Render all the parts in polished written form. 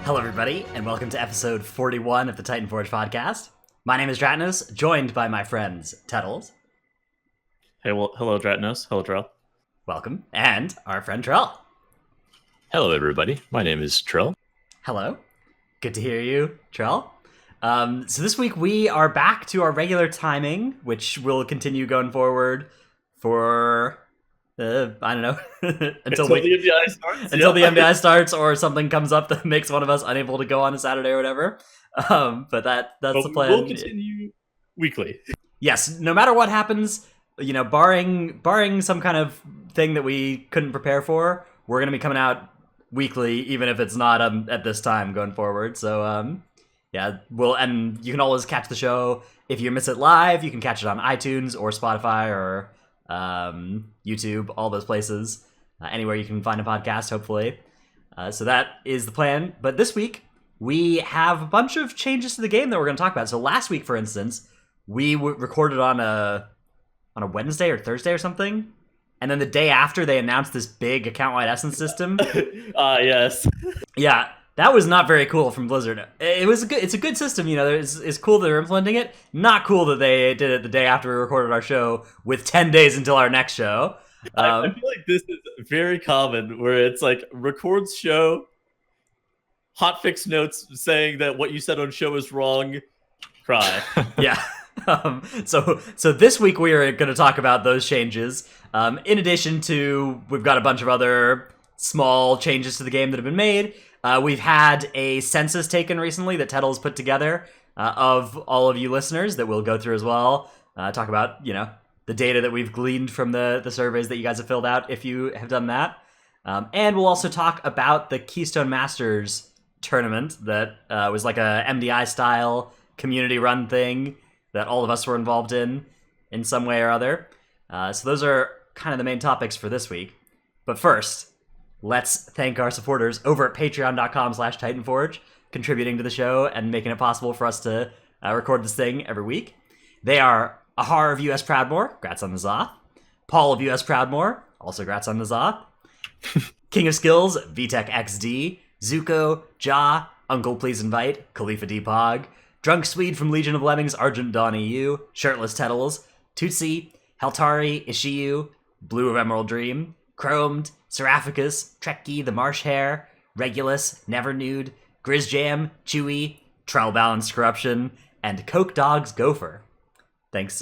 Hello, everybody, and welcome to episode 41 of the Titanforge podcast. My name is Dratnos, joined by my friends Tettles. Hey, well, hello, Dratnos. Hello, Trell. Welcome. And our friend Trell. Hello, everybody. My name is Trell. Hello. Good to hear you, Trell. So this week we are back to our regular timing, which will continue going forward for... I don't know. until the MDI starts. Until the MDI starts or something comes up that makes one of us unable to go on a Saturday or whatever. But that's the plan. We'll continue weekly. Yes, no matter what happens, barring some kind of thing that we couldn't prepare for, we're going to be coming out weekly, even if it's not at this time going forward. So, and you can always catch the show. If you miss it live, you can catch it on iTunes or Spotify or YouTube, all those places, anywhere you can find a podcast, hopefully. So that is the plan. But this week, we have a bunch of changes to the game that we're going to talk about. So last week, for instance, we recorded on a Wednesday or Thursday or something. And then the day after, they announced this big account-wide essence system. Yes. Yeah, that was not very cool from Blizzard. It's a good system, it's cool that they're implementing it. Not cool that they did it the day after we recorded our show with 10 days until our next show. I feel like this is very common, where it's like, records show, hotfix notes saying that what you said on show is wrong, cry. Yeah. So this week we are going to talk about those changes. In addition to, we've got a bunch of other small changes to the game that have been made. We've had a census taken recently that Tettles put together of all of you listeners that we'll go through as well. Talk about, the data that we've gleaned from the surveys that you guys have filled out if you have done that. And we'll also talk about the Keystone Masters tournament that was like a MDI-style community-run thing that all of us were involved in some way or other. So those are kind of the main topics for this week. But first, let's thank our supporters over at patreon.com/Titanforge, contributing to the show and making it possible for us to record this thing every week. They are Ahar of US Proudmore, grats on the Zoth. Paul of US Proudmore, also grats on the Zoth. King of Skills, VTech XD. Zuko, Ja, Uncle Please Invite, Khalifa Deepog. Drunk Swede from Legion of Lemmings, Argent Dawn EU. Shirtless Tettles, Tootsie, Heltari, Ishiyu, Blue of Emerald Dream. Chromed, Seraphicus, Trekkie, the Marsh Hare, Regulus, Never Nude, Grizzjam, Chewy, Trell Balanced Corruption, and Coke Dogs Gopher. Thanks,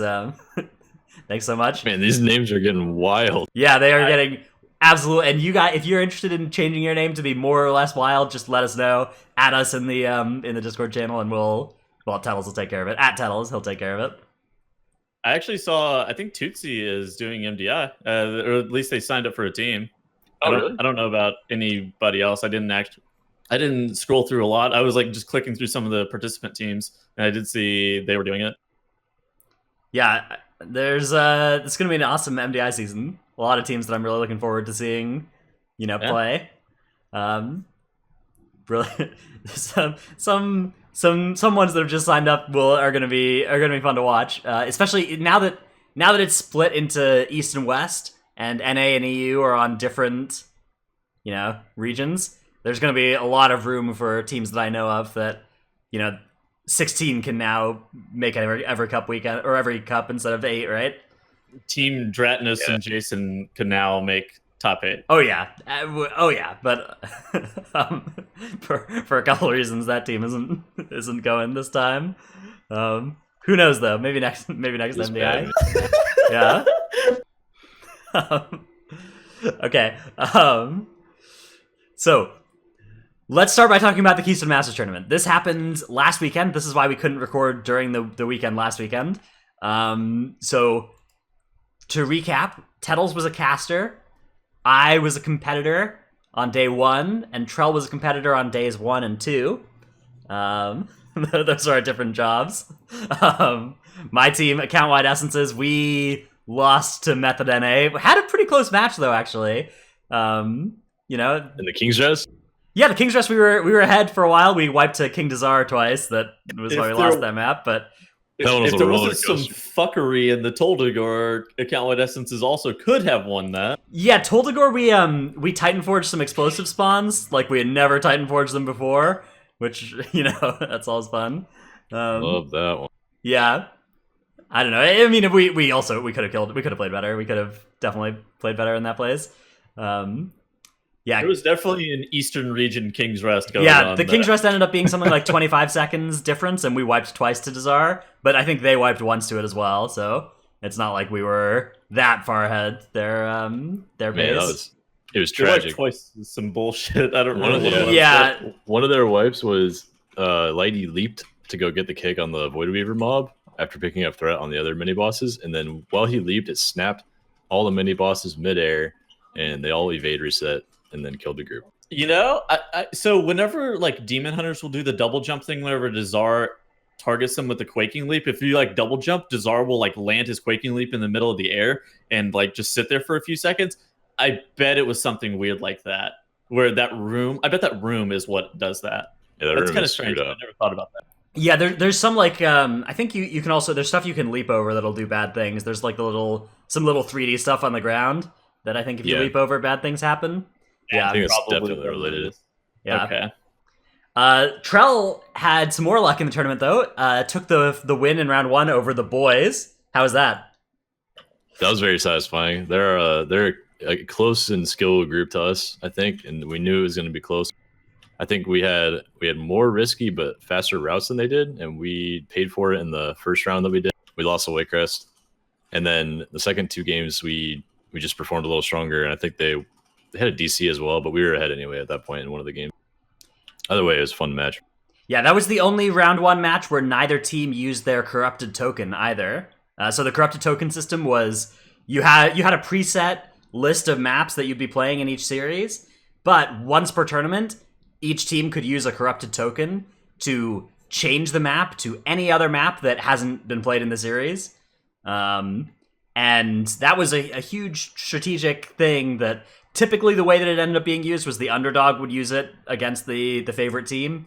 thanks so much. Man, these names are getting wild. Yeah, they are getting absolute. And you guys, if you're interested in changing your name to be more or less wild, just let us know. Add us in the Discord channel, and Tettles will take care of it. At Tettles, he'll take care of it. I actually saw, I think Tootsie is doing MDI, or at least they signed up for a team. Really? I don't know about anybody else. I didn't scroll through a lot. I was like just clicking through some of the participant teams, and I did see they were doing it. Yeah, there's it's gonna be an awesome MDI season. A lot of teams that I'm really looking forward to seeing, play. Really, some ones that have just signed up are gonna be fun to watch. Especially now that it's split into East and West, and NA and EU are on different, regions. There's gonna be a lot of room for teams that I know of that, 16 can now make every cup weekend or every cup instead of 8, right? Team Dratnos and Jason can now make top 8. Oh yeah, but for a couple of reasons that team isn't going this time. Who knows though? Maybe next MDI. Yeah. Okay. So let's start by talking about the Keystone Masters tournament. This happened last weekend. This is why we couldn't record during the weekend last weekend. So to recap, Tettles was a caster. I was a competitor on day 1, and Trell was a competitor on days 1 and 2. Those are our different jobs. My team, Account-Wide Essences, we lost to Method NA. Had a pretty close match, though, actually. In the King's Dress? Yeah, the King's Dress, we were ahead for a while. We wiped to King Desire twice. That was why we lost that map, but That one was If a there roller wasn't some coaster. fuckery in the Toldegor, account-wide essences also could have won that. Yeah, Toldegor, we Titanforged some explosive spawns like we had never Titanforged them before, which that's always fun. Love that one. Yeah, I don't know. I mean, if we could have killed, we could have played better. We could have definitely played better in that place. Yeah, There was definitely an Eastern region King's Rest going yeah. on. The King's Rest ended up being something like 25 seconds difference, and we wiped twice to Dazar, but I think they wiped once to it as well. So it's not like we were that far ahead. Their Man, base. it was They wiped tragic. twice is some bullshit. I don't One of remember. the- what it was. Yeah. One of their wipes was Lighty leaped to go get the kick on the Void Weaver mob after picking up threat on the other mini bosses, and then while he leaped, it snapped all the mini bosses midair, and they all evade reset and then killed the group. So whenever like Demon Hunters will do the double jump thing, whenever Dazar targets them with the Quaking Leap, if you like double jump, Dazar will like land his Quaking Leap in the middle of the air and like just sit there for a few seconds. I bet it was something weird like that, where that room. I bet that room is what does that. Yeah, that That's room kind of is strange. screwed I up. never thought about that. Yeah, there's some like I think you can also there's stuff you can leap over that'll do bad things. There's like some little 3D stuff on the ground that I think if you Yeah. leap over, bad things happen. I Yeah, think it's Probably definitely related. yeah. Okay. Trell had some more luck in the tournament though. Took the win in round 1 over the boys. How was that? That was very satisfying. They're a close and skill group to us, I think, and we knew it was going to be close. I think we had more risky but faster routes than they did, and we paid for it in the first round that we did. We lost the Waycrest, and then the second 2 games we just performed a little stronger, and I think they had a DC as well, but we were ahead anyway at that point in one of the games. Either way, it was a fun match. Yeah, that was the only round 1 match where neither team used their corrupted token either. So the corrupted token system was you had a preset list of maps that you'd be playing in each series, but once per tournament, each team could use a corrupted token to change the map to any other map that hasn't been played in the series. And that was a huge strategic thing that typically the way that it ended up being used was the underdog would use it against the favorite team.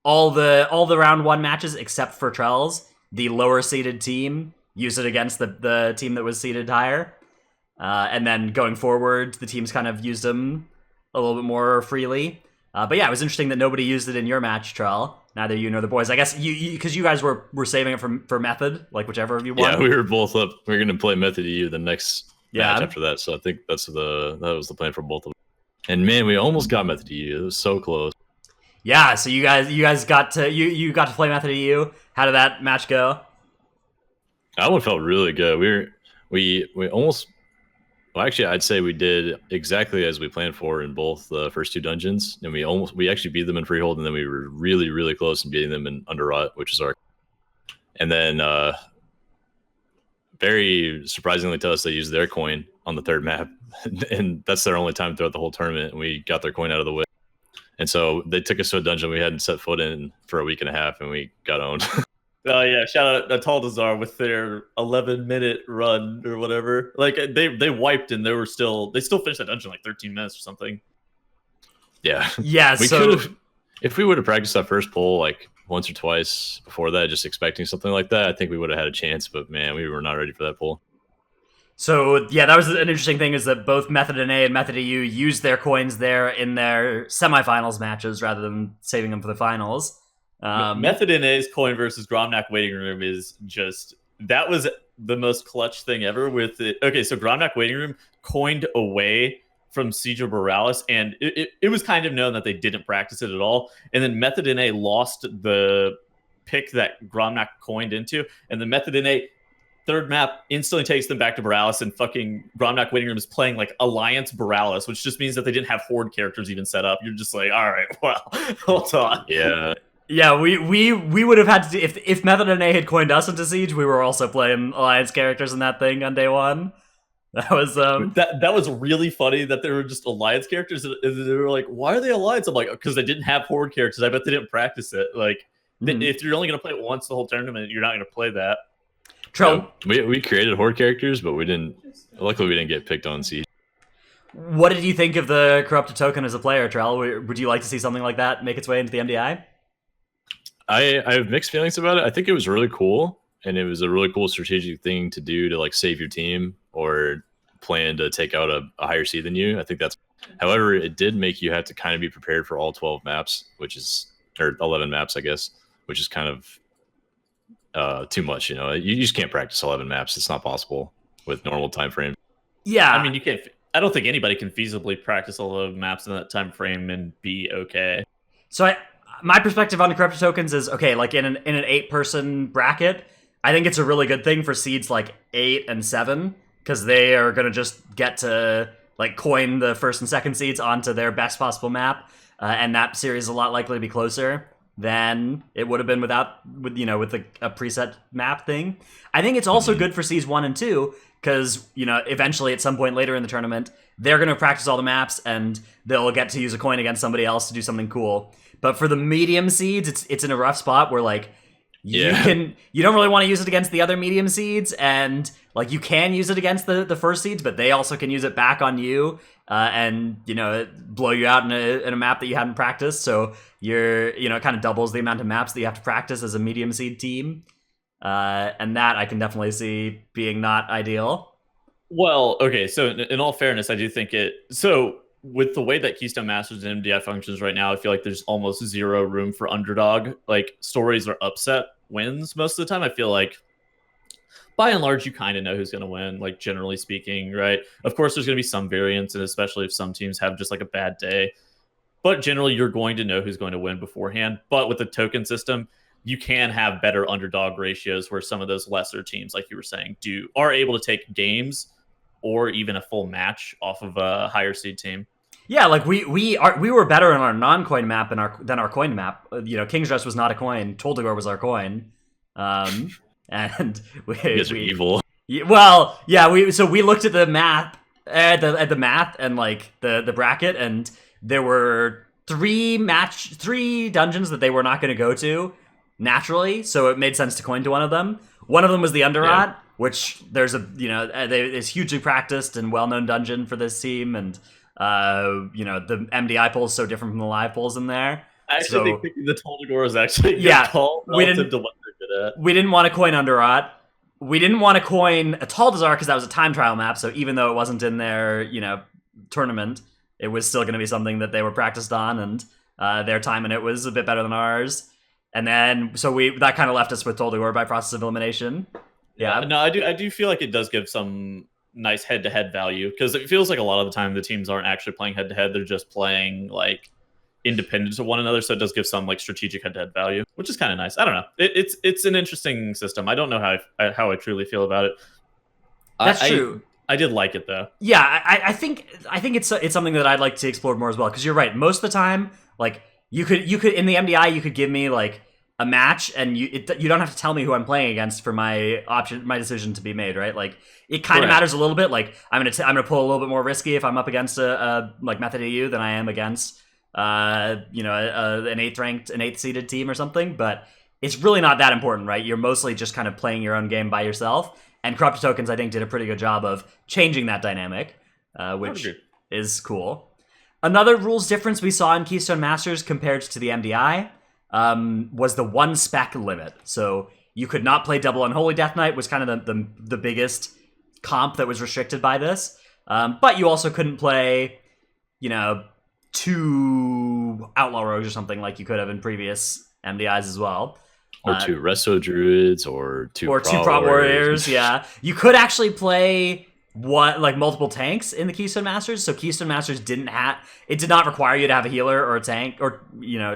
All the round 1 matches except for Trells, the lower seeded team used it against the team that was seeded higher. And then going forward, the teams kind of used them a little bit more freely. But yeah, it was interesting that nobody used it in your match, Trell. Neither you nor the boys. I guess because you guys were saving it for Method, like whichever of you won. Yeah, we were both up. We are going to play Method EU the next Yeah. match after that, so I think that was the plan for both of them. And man, we almost got Method EU. It was so close. Yeah, so you guys got to you got to play Method EU. How did that match go? That one felt really good. We almost. Well, actually, I'd say we did exactly as we planned for in both the first 2 dungeons, and we actually beat them in Freehold, and then we were really, really close in beating them in Underrot, which is our. And then, very surprisingly to us, they used their coin on the 3rd map, and that's their only time throughout the whole tournament. And we got their coin out of the way, and so they took us to a dungeon we hadn't set foot in for a week and a half, and we got owned. Oh yeah, shout out Nataldazar with their 11-minute run or whatever. Like they wiped and they still finished that dungeon in like 13 minutes or something. Yeah, Yeah, we so could have if we would have practiced that first pull like once or twice before that, just expecting something like that. I think we would have had a chance, but man, we were not ready for that pull. So yeah, that was an interesting thing is that both Method NA and Method EU used their coins there in their semifinals matches rather than saving them for the finals. Method NA's coin versus Gromnak Waiting Room is that was the most clutch thing ever with it. Okay, so Gromnak Waiting Room coined away from Siege of Borealis, and it was kind of known that they didn't practice it at all. And then Method NA lost the pick that Gromnak coined into, and the Method NA 3rd map instantly takes them back to Borealis, and fucking Gromnak Waiting Room is playing like Alliance Borealis, which just means that they didn't have Horde characters even set up. You're just like, all right, well, hold on. Yeah. Yeah, we would have had to if Method NA had coined us into Siege, we were also playing Alliance characters in that thing on day 1. That was that was really funny that they were just Alliance characters. And they were like, "Why are they Alliance?" I'm like, "Because they didn't have Horde characters. I bet they didn't practice it. Like, if you're only gonna play it once the whole tournament, you're not gonna play that." Trell, we created Horde characters, but we didn't. Luckily, we didn't get picked on Siege. what did you think of the corrupted token as a player, Trell? Would you like to see something like that make its way into the MDI? I have mixed feelings about it. I think it was really cool, and it was a really cool strategic thing to do to like save your team or plan to take out a higher seed than you. I think that's. However, it did make you have to kind of be prepared for all 12 maps, which is or 11 maps, I guess, which is kind of too much. You know, you just can't practice 11 maps. It's not possible with normal time frame. Yeah, I mean, you can't. I don't think anybody can feasibly practice all the maps in that time frame and be okay. So my perspective on the corrupted tokens is okay. Like in an 8-person bracket, I think it's a really good thing for seeds like 8 and 7 because they are gonna just get to like coin the first and second seeds onto their best possible map, and that series is a lot likely to be closer than it would have been with a preset map thing. I think it's also good for seeds 1 and 2 because eventually at some point later in the tournament they're going to practice all the maps and they'll get to use a coin against somebody else to do something cool. But for the medium seeds, it's in a rough spot where like you don't really want to use it against the other medium seeds, and like you can use it against the first seeds, but they also can use it back on you and blow you out in a map that you hadn't practiced. So it kind of doubles the amount of maps that you have to practice as a medium seed team. And that I can definitely see being not ideal. Well, okay, so in all fairness, I do think so with the way that Keystone Masters and MDI functions right now, I feel like there's almost zero room for underdog. Like stories or upset wins most of the time. I feel like by and large, you kind of know who's going to win, like generally speaking, right? Of course, there's going to be some variance, and especially if some teams have just like a bad day. But generally, you're going to know who's going to win beforehand. But with the token system, you can have better underdog ratios where some of those lesser teams, like you were saying, are able to take games or even a full match off of a higher seed team. Yeah, like we were better on our non-coin map than our coin map. King's Dress was not a coin. Toldagor was our coin, and we are evil. Well, yeah, we looked at the map at the math and like the bracket, and there were three dungeons that they were not going to go to naturally, so it made sense to coin to one of them. One of them was the Underrot, which there's it's hugely practiced and well-known dungeon for this team, and the MDI poll is so different from the live polls in there. I actually think picking the Toldagor is actually a good call relative to what they're good at. We didn't want to coin Underrot. We didn't want to coin a Taldazar because that was a time trial map, so even though it wasn't in their tournament, it was still going to be something that they were practiced on, and their time in it was a bit better than ours. And then that kind of left us with Toldagor by process of elimination. Yeah. No, I do feel like it does give some nice head-to-head value because it feels like a lot of the time the teams aren't actually playing head-to-head; they're just playing like independent of one another. So it does give some like strategic head-to-head value, which is kind of nice. I don't know. It's an interesting system. I don't know how I truly feel about it. That's true. I did like it though. Yeah, I think it's something that I'd like to explore more as well because you're right. Most of the time, like you could in the MDI you could give me like a match and you don't have to tell me who I'm playing against for my decision to be made, right? Like it kind of matters a little bit. Like I'm gonna pull a little bit more risky if I'm up against a like Method EU than I am against an 8th seeded team or something. But it's really not that important, right? You're mostly just kind of playing your own game by yourself. And Corrupted Tokens, I think, did a pretty good job of changing that dynamic, which is cool. Another rules difference we saw in Keystone Masters compared to the MDI was the 1 spec limit. So you could not play double Unholy Death Knight, was kind of the biggest comp that was restricted by this. But you also couldn't play, 2 Outlaw Rogues or something like you could have in previous MDIs as well. Or 2 Resto Druids, or 2 Prot Warriors. Yeah, you could actually play multiple tanks in the Keystone Masters. So Keystone Masters did not require you to have a healer or a tank, or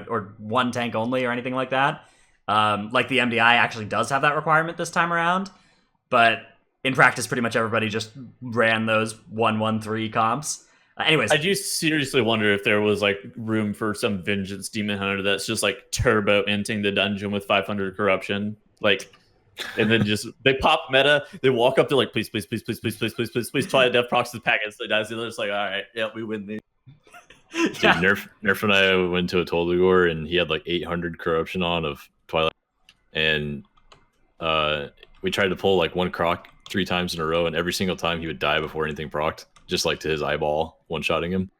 or 1 tank only or anything like that. Like the MDI actually does have that requirement this time around, but in practice, pretty much everybody just ran those 1-1-3 comps. Anyways, I do seriously wonder if there was like room for some Vengeance Demon Hunter that's just like turbo inting the dungeon with 500 corruption, like, and then just they pop meta, they walk up, they're like, please, try to def procs the packets. They dies, they're just like, all right, yeah, we win these. Dude, Nerf and I went to a Toldagor and he had like 800 corruption on of Twilight, and we tried to pull like 1 croc 3 times in a row, and every single time he would die before anything procced. Just like to his eyeball, one-shotting him.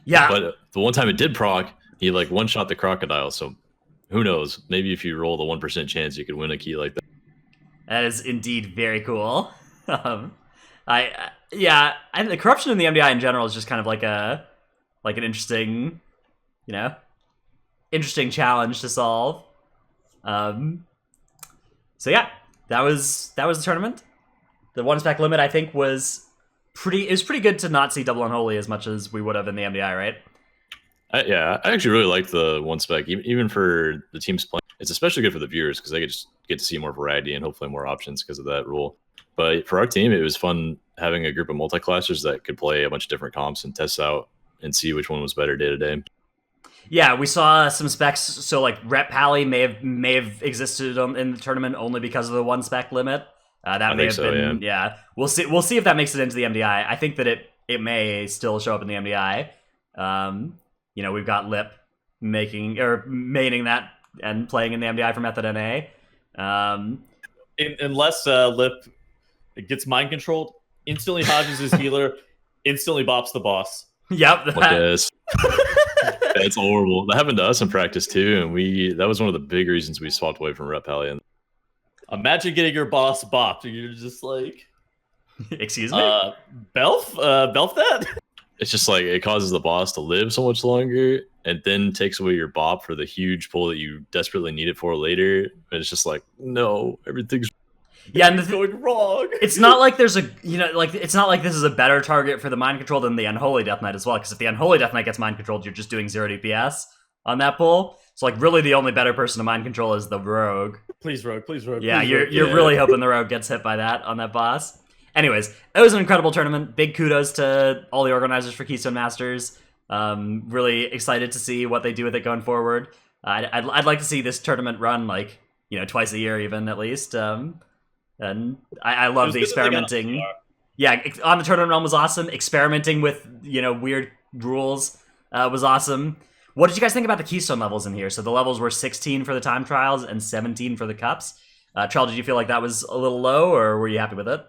Yeah. But the one time it did proc, he like one-shot the crocodile. So who knows? Maybe if you roll the 1% chance, you could win a key like that. That is indeed very cool. And the corruption in the MDI in general is just kind of like an interesting, interesting challenge to solve. So yeah, that was the tournament. The one spec limit I think was pretty good to not see double unholy as much as we would have in the MDI, right? I actually really like the one spec, even for the teams playing. It's especially good for the viewers because they just get to see more variety and hopefully more options because of that rule. But for our team, it was fun having a group of multi-classers that could play a bunch of different comps and test out and see which one was better day to day. Yeah, we saw some specs. So like Rep Pally may have existed in the tournament only because of the one spec limit. That may have been. Yeah, we'll see if that makes it into the MDI. I think that it may still show up in the MDI. We've got Lip maining that and playing in the MDI for Method NA. Unless Lip gets mind controlled, instantly Hodges his healer, instantly bops the boss. Yep. That's horrible. That happened to us in practice too, and that was one of the big reasons we swapped away from Rep Pally. Imagine getting your boss bopped, and you're just like, excuse me? Belf that? It's just like it causes the boss to live so much longer and then takes away your bop for the huge pull that you desperately need it for later. And it's just like, no, everything's and going wrong. It's not like there's it's not like this is a better target for the mind control than the Unholy Death Knight as well, because if the Unholy Death Knight gets mind controlled, you're just doing 0 DPS on that pull. So like really the only better person to mind control is the Rogue. Please Rogue. Yeah, you're really hoping the Rogue gets hit by that on that boss. Anyways, it was an incredible tournament. Big kudos to all the organizers for Keystone Masters. Really excited to see what they do with it going forward. I'd like to see this tournament run twice a year even at least. And I love the experimenting. Yeah, on the tournament realm was awesome. Experimenting with weird rules was awesome. What did you guys think about the Keystone levels in here? So the levels were 16 for the time trials and 17 for the cups. Trial, did you feel like that was a little low, or were you happy with it?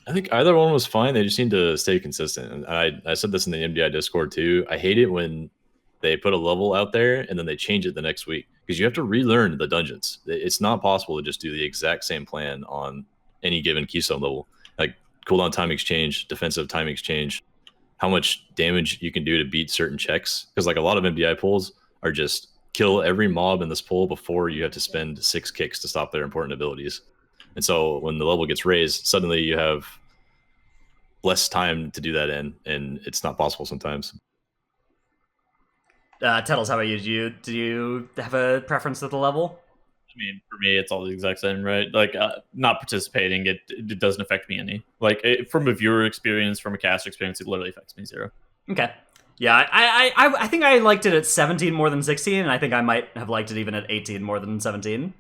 I think either one was fine. They just need to stay consistent. And I said this in the MDI Discord too. I hate it when they put a level out there and then they change it the next week because you have to relearn the dungeons. It's not possible to just do the exact same plan on any given Keystone level. Like cooldown time exchange, defensive time exchange, how much damage you can do to beat certain checks. Because like a lot of MDI pulls are just kill every mob in this pull before you have to spend 6 kicks to stop their important abilities. And so when the level gets raised, suddenly you have less time to do that in, and it's not possible sometimes. Tettles, how about you? Did you have a preference to the level? I mean, for me, it's all the exact same, right? Like, not participating, it doesn't affect me any. Like, from a viewer experience, from a caster experience, it literally affects me 0. Okay. Yeah, I think I liked it at 17 more than 16, and I think I might have liked it even at 18 more than 17.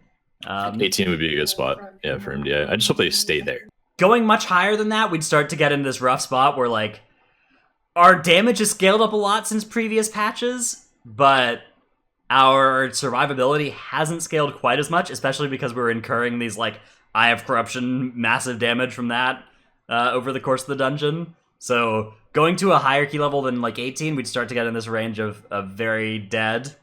18 would be a good spot, yeah, for MDI. I just hope they stay there. Going much higher than that, we'd start to get into this rough spot where, like, our damage has scaled up a lot since previous patches, but our survivability hasn't scaled quite as much, especially because we're incurring these, like, Eye of Corruption, massive damage from that over the course of the dungeon. So going to a higher key level than, like, 18, we'd start to get in this range of very dead.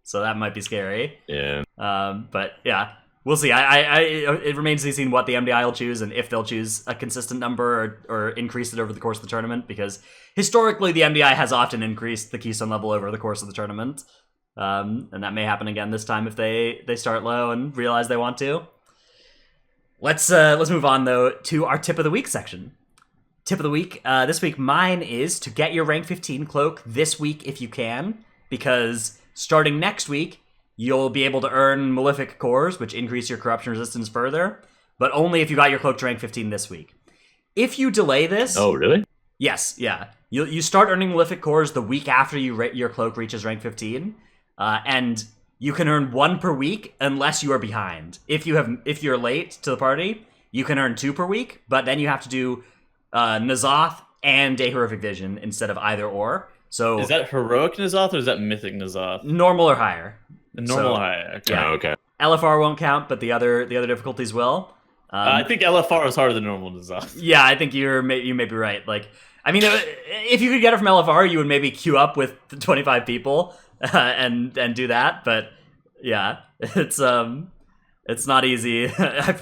So that might be scary. Yeah. But yeah, we'll see. It remains to be seen what the MDI will choose and if they'll choose a consistent number or increase it over the course of the tournament, because historically the MDI has often increased the Keystone level over the course of the tournament. And that may happen again this time if they start low and realize they want to. Let's move on though to our tip of the week section. Tip of the week. This week mine is to get your rank 15 cloak this week if you can, because starting next week, you'll be able to earn Malefic Cores, which increase your corruption resistance further, but only if you got your cloak to rank 15 this week. If you delay this... Oh, really? Yes, yeah. You start earning Malefic Cores the week after your cloak reaches rank 15, and you can earn 1 per week unless you are behind. If you're late to the party, you can earn 2 per week, but then you have to do N'Zoth and Day Horrific Vision instead of either or. So is that heroic N'Zoth or is that mythic N'Zoth? Normal or higher. Normal or higher. Okay. Yeah. Oh, okay. LFR won't count, but the other difficulties will. I think LFR is harder than normal N'Zoth. Yeah, I think you may be right. Like, I mean, if you could get it from LFR, you would maybe queue up with 25 people and do that. But Yeah, it's not easy. I've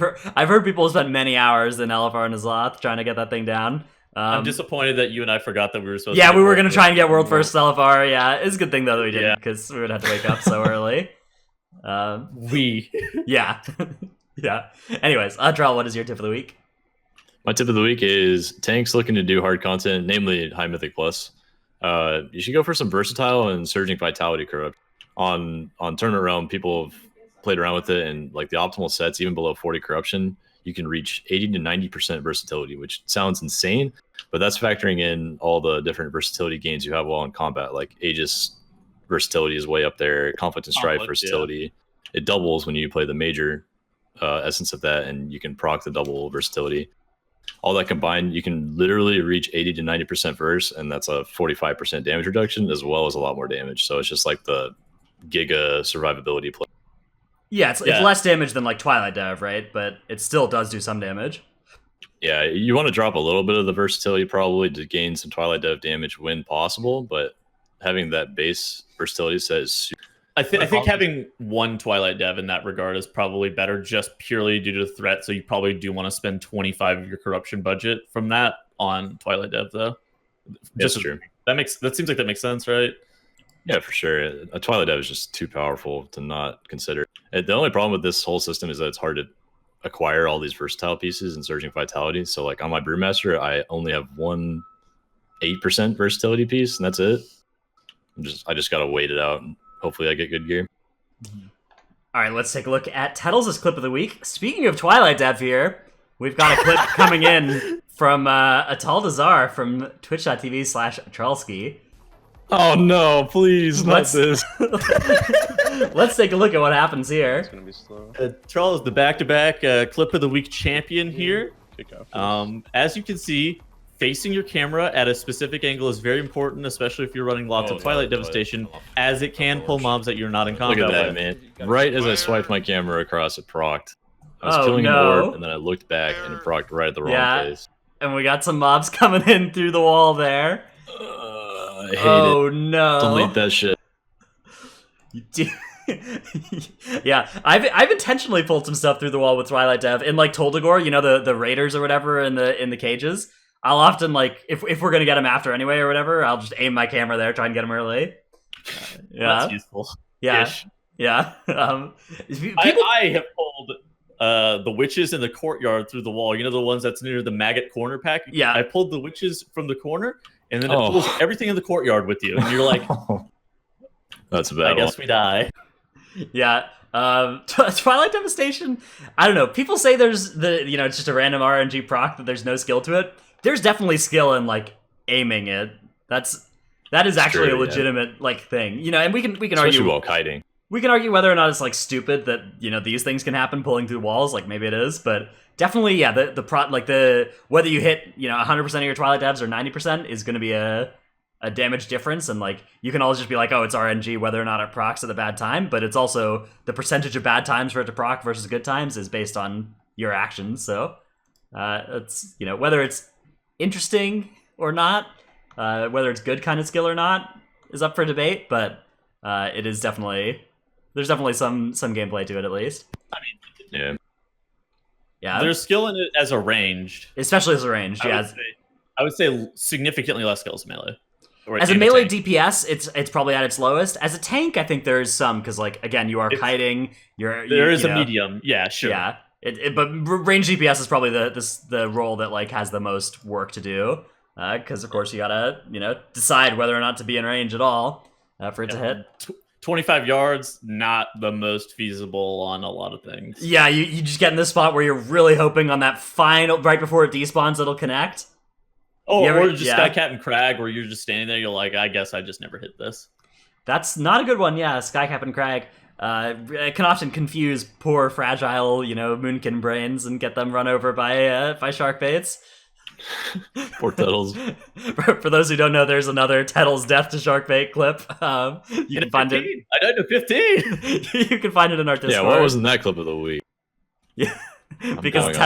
heard people spend many hours in LFR and Azoth trying to get that thing down. I'm disappointed that you and I forgot that we were supposed to Yeah, get we were world gonna first. try and get world first LFR. Yeah, it's a good thing though that we didn't Yeah. because we would have to wake up so early. We. Yeah, yeah. Anyways, Adral, what is your tip of the week? My tip of the week is tanks looking to do hard content, namely High Mythic Plus. You should go for some versatile and surging vitality corrupt. On Tournament Realm, people have played around with it, and like the optimal sets, even below 40 corruption, you can reach 80 to 90% versatility, which sounds insane, but that's factoring in all the different versatility gains you have while in combat. Like Aegis versatility is way up there, Conflict and Strife versatility. Yeah. It doubles when you play the major essence of that, and you can proc the double versatility. All that combined, you can literally reach 80 to 90% verse, and that's a 45% damage reduction, as well as a lot more damage. So it's just like the giga survivability play. Yeah, it's less damage than like Twilight Dev, right? But it still does do some damage. Yeah, you want to drop a little bit of the versatility probably to gain some Twilight Dev damage when possible, but having that base versatility set is I think having one Twilight Dev in that regard is probably better, just purely due to the threat. So you probably do want to spend 25 of your corruption budget from that on Twilight Dev, though. That's true. That seems like that makes sense, right? Yeah, for sure. A Twilight Dev is just too powerful to not consider. The only problem with this whole system is that it's hard to acquire all these versatile pieces and surging vitality. So like on my Brewmaster, I only have one 8% versatility piece, and that's it. I just gotta wait it out, and hopefully I get good gear. All right, let's take a look at Tettles' clip of the week. Speaking of Twilight Dev here, we've got a clip coming in from Atal Dazar from twitch.tv/Tralski. Oh no, please, not this. Let's take a look at what happens here. It's gonna be slow. Troll is the back-to-back clip of the week champion here. Kick off. As you can see, facing your camera at a specific angle is very important, especially if you're running lots of Twilight Devastation, as it can pull mobs that you're not in combat Look at that, with. man. Right as I swiped my camera across, it procced. I was Oh, killing an no. orb, and then I looked back, and it procced right at the wrong Yeah. place. And we got some mobs coming in through the wall there. I hate Oh it. no. Delete that shit. You do. Yeah, I've intentionally pulled some stuff through the wall with Twilight Dev in like Toldagor, you know, the raiders or whatever in the cages. I'll often like if we're gonna get them after anyway or whatever, I'll just aim my camera there, try and get them early. Yeah, That's useful. yeah, Ish. yeah. I have pulled the witches in the courtyard through the wall. You know, the ones that's near the maggot corner pack? Yeah. I pulled the witches from the corner, and then it pulls everything in the courtyard with you. And you're like, That's a bad I guess we die. Yeah. Twilight Devastation, I don't know. People say there's it's just a random RNG proc, that there's no skill to it. There's definitely skill in like aiming it. That is actually true, a legitimate like thing. You know, and we can Especially argue while kiting. we can argue whether or not it's like stupid that, you know, these things can happen pulling through walls, like maybe it is, but definitely yeah, the whether you hit, you know, 100% of your Twilight Devs or 90% is going to be a damage difference, and like you can always just be like, oh, it's RNG whether or not it procs at a bad time, but it's also the percentage of bad times for it to proc versus good times is based on your actions. So it's, you know, whether it's interesting or not, whether it's good kind of skill or not is up for debate, but it is definitely, there's definitely some gameplay to it at least. Yeah. Yeah, There's skill in it as a ranged. especially as a ranged. Yeah, I would say significantly less skill as melee. Or as a in melee tank. DPS, it's probably at its lowest. As a tank, I think there's some, because like again, you are kiting. There is a medium. Yeah, sure. Yeah, but range DPS is probably the role that like has the most work to do, because of course you gotta, you know, decide whether or not to be in range at all for it to hit. 25 yards, not the most feasible on a lot of things. Yeah, you just get in this spot where you're really hoping on that final right before it despawns it'll connect. Oh, You ever- or just yeah. Sky Captain Crag, where you're just standing there. You're like, I guess I just never hit this. That's not a good one. Yeah, Skycap and Crag can often confuse poor, fragile, you know, Moonkin brains and get them run over by shark baits. Poor Tuttles. For those who don't know, there's another Tettles death to shark bait clip. You can find it. I died to 15. You can find it in our Discord. Yeah, why wasn't that clip of the week? Yeah, I'm because going on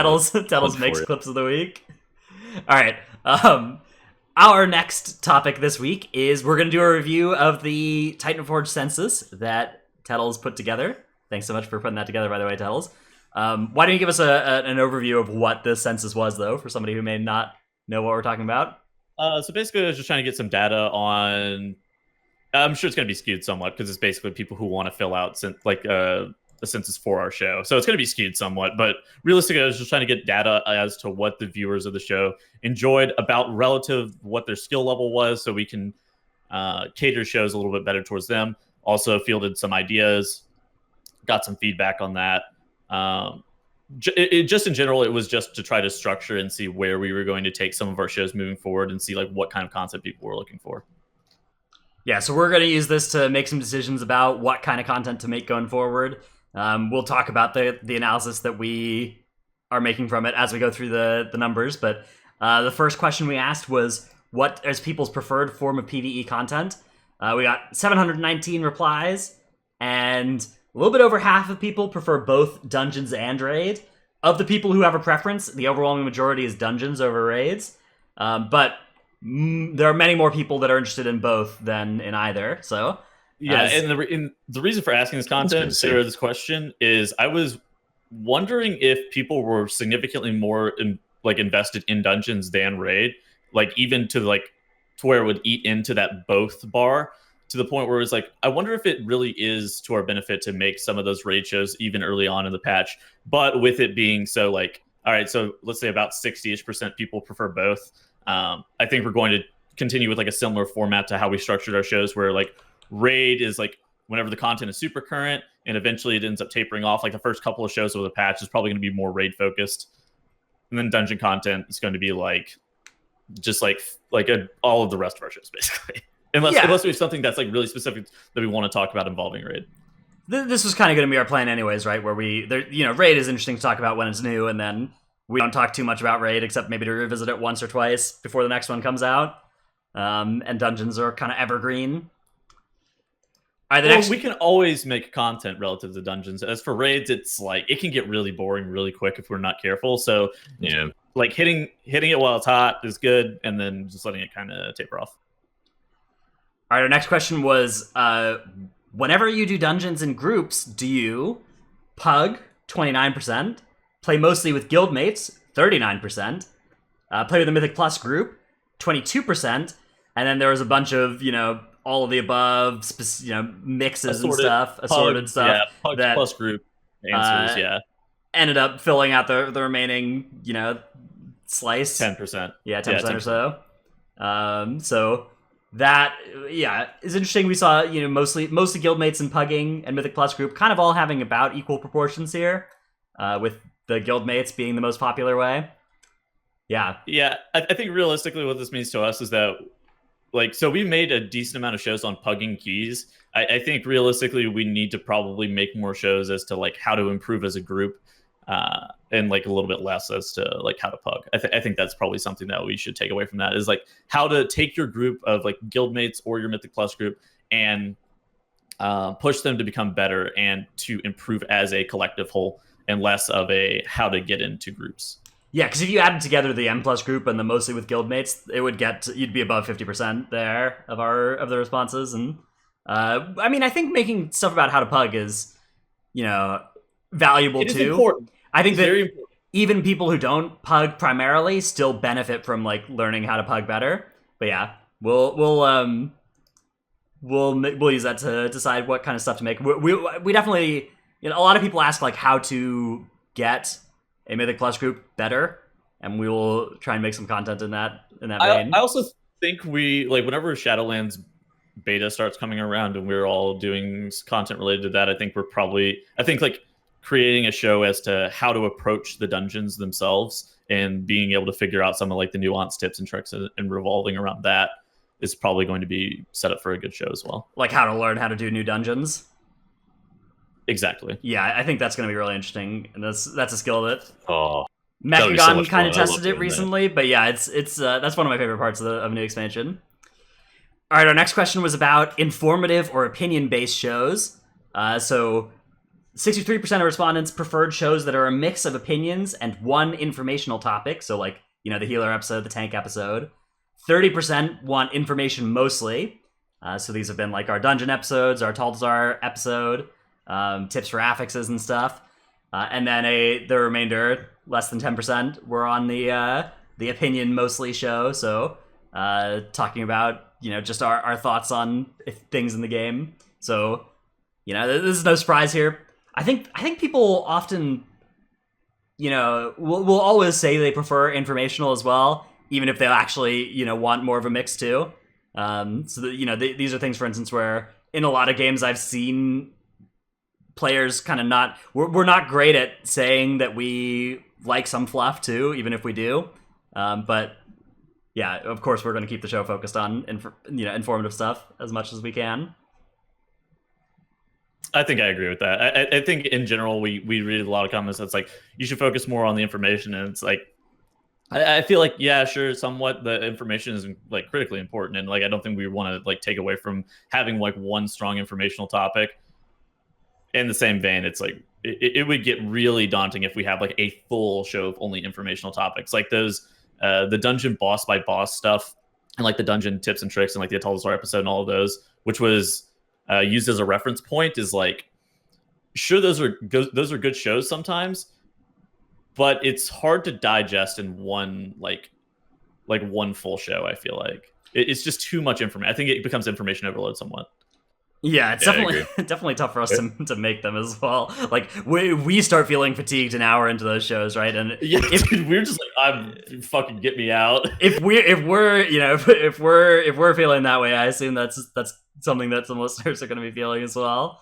Tettles for makes it. clips of the week. All right. Our next topic this week is we're going to do a review of the Titanforge Census that Tettles put together. Thanks so much for putting that together, by the way, Tettles. Why don't you give us an overview of what the census was, though, for somebody who may not know what we're talking about? So basically, I was just trying to get some data on. I'm sure it's going to be skewed somewhat because it's basically people who want to fill out the census for our show. So it's going to be skewed somewhat. But realistically, I was just trying to get data as to what the viewers of the show enjoyed about relative what their skill level was, so we can cater shows a little bit better towards them. Also fielded some ideas, got some feedback on that. Just in general, it was just to try to structure and see where we were going to take some of our shows moving forward and see like what kind of content people were looking for. Yeah, so we're going to use this to make some decisions about what kind of content to make going forward. We'll talk about the analysis that we are making from it as we go through the numbers. But the first question we asked was, what is people's preferred form of PvE content? We got 719 replies, and a little bit over half of people prefer both dungeons and raid. Of the people who have a preference, the overwhelming majority is dungeons over raids. But there are many more people that are interested in both than in either. So yeah, and the reason for asking this this question is I was wondering if people were significantly more invested in dungeons than raid, like even to where it would eat into that both bar, to the point where it's like, I wonder if it really is to our benefit to make some of those raid shows even early on in the patch. But with it being so all right, so let's say about 60-ish% people prefer both. I think we're going to continue with a similar format to how we structured our shows, where raid is whenever the content is super current, and eventually it ends up tapering off. The first couple of shows of the patch is probably going to be more raid focused, and then dungeon content is going to be all of the rest of our shows basically. Unless we have something that's really specific that we want to talk about involving raid. This was kind of going to be our plan anyways, right? Where raid is interesting to talk about when it's new, and then we don't talk too much about raid except maybe to revisit it once or twice before the next one comes out. And dungeons are kind of evergreen. All right, we can always make content relative to dungeons. As for raids, it's it can get really boring really quick if we're not careful. So yeah, hitting it while it's hot is good, and then just letting it kind of taper off. All right, our next question was, whenever you do dungeons in groups, do you pug 29%, play mostly with guildmates 39%, play with the Mythic Plus group 22%, and then there was a bunch of all of the above mixes and stuff, assorted stuff. Yeah, pug plus group answers. Ended up filling out the remaining slice 10%. Yeah, 10% or so. So that is interesting. We saw mostly guildmates and pugging and Mythic Plus group kind of all having about equal proportions here, with the guildmates being the most popular way. Yeah. I think realistically, what this means to us is that so we made a decent amount of shows on pugging keys. I think realistically, we need to probably make more shows as to how to improve as a group, and a little bit less as to how to pug. I think that's probably something that we should take away from that, is how to take your group of guildmates or your Mythic Plus group and push them to become better and to improve as a collective whole, and less of a how to get into groups. Yeah, because if you added together the M plus group and the mostly with guildmates, it would you'd be above 50% there of the responses. And I think making stuff about how to pug is, valuable it is too. Important. I think it's that very important. Even people who don't pug primarily still benefit from learning how to pug better. But yeah, we'll use that to decide what kind of stuff to make. We definitely, a lot of people ask how to get a Mythic Plus group better, and we will try and make some content in that vein. I also think we whenever Shadowlands beta starts coming around and we're all doing content related to that, I think creating a show as to how to approach the dungeons themselves and being able to figure out some of the nuanced tips and tricks and revolving around that is probably going to be set up for a good show as well. How to learn how to do new dungeons. Exactly. Yeah, I think that's going to be really interesting, and that's a skill that Mechagon so kind of tested it recently. But yeah, it's that's one of my favorite parts of new expansion. All right, our next question was about informative or opinion-based shows. So 63% of respondents preferred shows that are a mix of opinions and one informational topic. So the healer episode, the tank episode. 30% want information mostly. So these have been our dungeon episodes, our Talzar episode. tips for affixes and stuff. And then the remainder, less than 10%, were on the opinion mostly show. So talking about just our thoughts on things in the game. So this is no surprise here. I think people often will always say they prefer informational as well, even if they'll actually want more of a mix too. So that, these are things, for instance, where in a lot of games I've seen players kind of we're not great at saying that we like some fluff too, even if we do. But yeah, of course we're going to keep the show focused on informative stuff as much as we can. I think I agree with that. I think in general we read a lot of comments that's like you should focus more on the information, and it's like I feel like yeah, sure, somewhat the information is like critically important, and like I don't think we want to like take away from having like one strong informational topic. In the same vein, it's like it would get really daunting if we have like a full show of only informational topics, like those the dungeon boss by boss stuff, and like the dungeon tips and tricks, and like the Tell the Story episode, and all of those, which was used as a reference point, is like sure those are good shows sometimes, but it's hard to digest in one like one full show. I feel like it's just too much information. I think it becomes information overload somewhat. Yeah, it's definitely tough for us to make them as well. Like we start feeling fatigued an hour into those shows, right? And we're just like, fucking get me out. If we're feeling that way, I assume that's something that some listeners are going to be feeling as well.